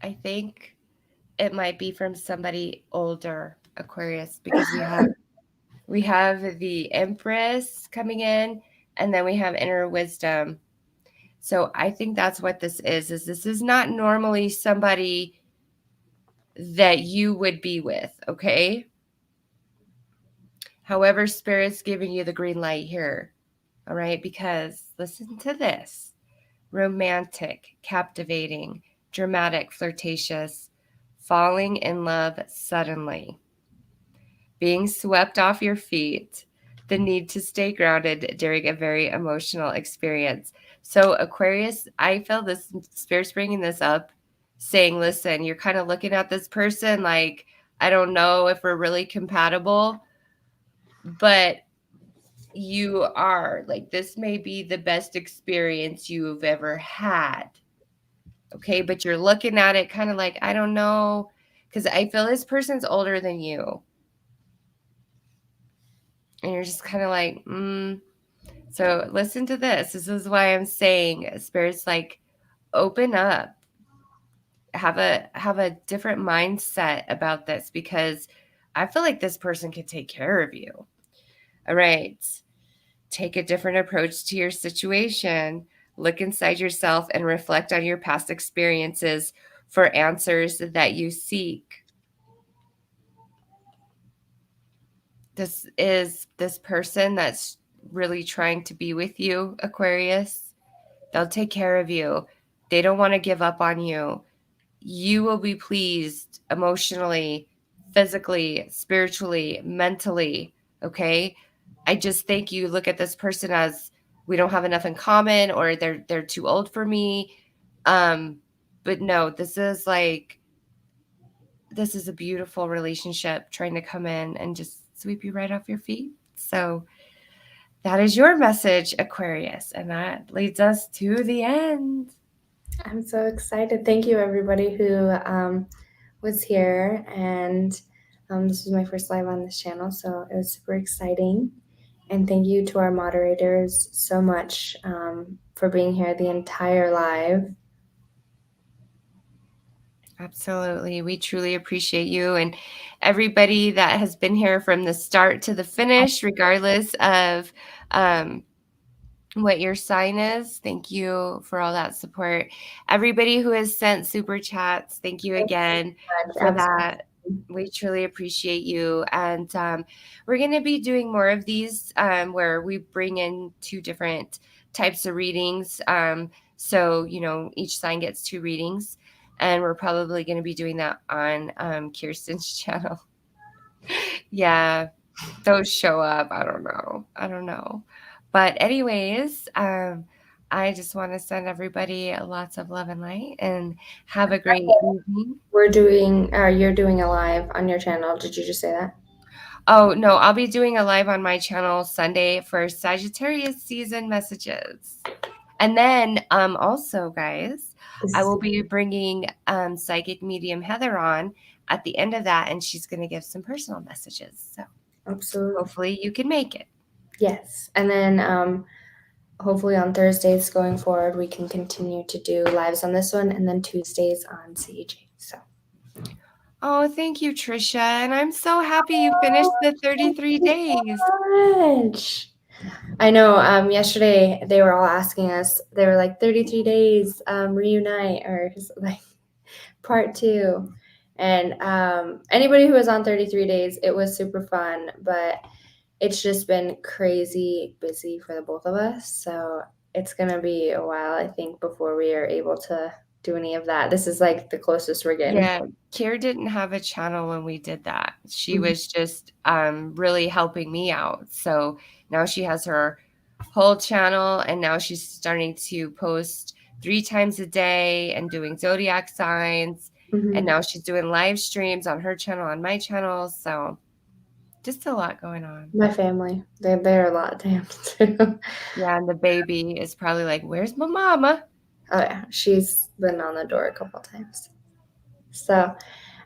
I think it might be from somebody older, Aquarius, because we have the Empress coming in, and then we have inner wisdom. So I think that's what this is this is not normally somebody that you would be with, okay? However, Spirit's giving you the green light here, all right? Because listen to this. Romantic, captivating, dramatic, flirtatious, falling in love suddenly, being swept off your feet, the need to stay grounded during a very emotional experience. So, Aquarius, I feel this Spirit's bringing this up, saying, listen, you're kind of looking at this person like, I don't know if we're really compatible, but you are. Like, this may be the best experience you've ever had. Okay, but you're looking at it kind of like, I don't know, because I feel this person's older than you. And you're just kind of like, So listen to this. This is why I'm saying, Spirit's like, open up. Have a different mindset about this, because I feel like this person could take care of you. All right. Take a different approach to your situation. Look inside yourself and reflect on your past experiences for answers that you seek. This is this person that's really trying to be with you, Aquarius. They'll take care of you. They don't want to give up on you. You will be pleased emotionally, physically, spiritually, mentally. Okay. I just think you look at this person as, we don't have enough in common, or they're too old for me. But no, this is a beautiful relationship trying to come in and just sweep you right off your feet. So that is your message, Aquarius. And that leads us to the end. I'm so excited. Thank you, everybody who was here. And this was my first live on this channel, so it was super exciting. And thank you to our moderators so much for being here the entire live. Absolutely. We truly appreciate you and everybody that has been here from the start to the finish, regardless of what your sign is. Thank you for all that support. Everybody who has sent super chats, thank you again for that. We truly appreciate you. And we're going to be doing more of these where we bring in 2 different types of readings. So, each sign gets 2 readings. And we're probably going to be doing that on Kirsten's channel. Yeah, those show up. I don't know. But anyways, I just want to send everybody lots of love and light, and have a great evening. You're doing a live on your channel. Did you just say that? Oh, no, I'll be doing a live on my channel Sunday for Sagittarius season messages. And then also, guys, I will be bringing psychic medium Heather on at the end of that, and she's going to give some personal messages. So Absolutely. hopefully you can make it. Yes. And then hopefully on Thursdays going forward, we can continue to do lives on this one, and then Tuesdays on CEJ. So. Oh, thank you, Trisha. And I'm so happy you finished the 33 days. So much. I know yesterday they were all asking us, they were like 33 days, reunite, or like part 2. And anybody who was on 33 days, it was super fun, but it's just been crazy busy for the both of us. So it's going to be a while, I think, before we are able to do any of that. This is like the closest we're getting. Yeah, Keary didn't have a channel when we did that. She was just really helping me out. So now she has her whole channel, and now she's starting to post 3 times a day and doing zodiac signs. And now she's doing live streams on her channel, on my channel. So just a lot going on. My family, they're a lot to handle too. Yeah, and the baby is probably like, where's my mama? Oh yeah, she's been on the door a couple times. So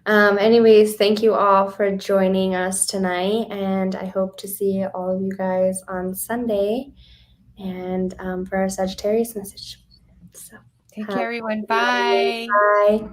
anyways, thank you all for joining us tonight, and I hope to see all of you guys on Sunday and for our Sagittarius message. So Take care, everyone. Bye. Bye.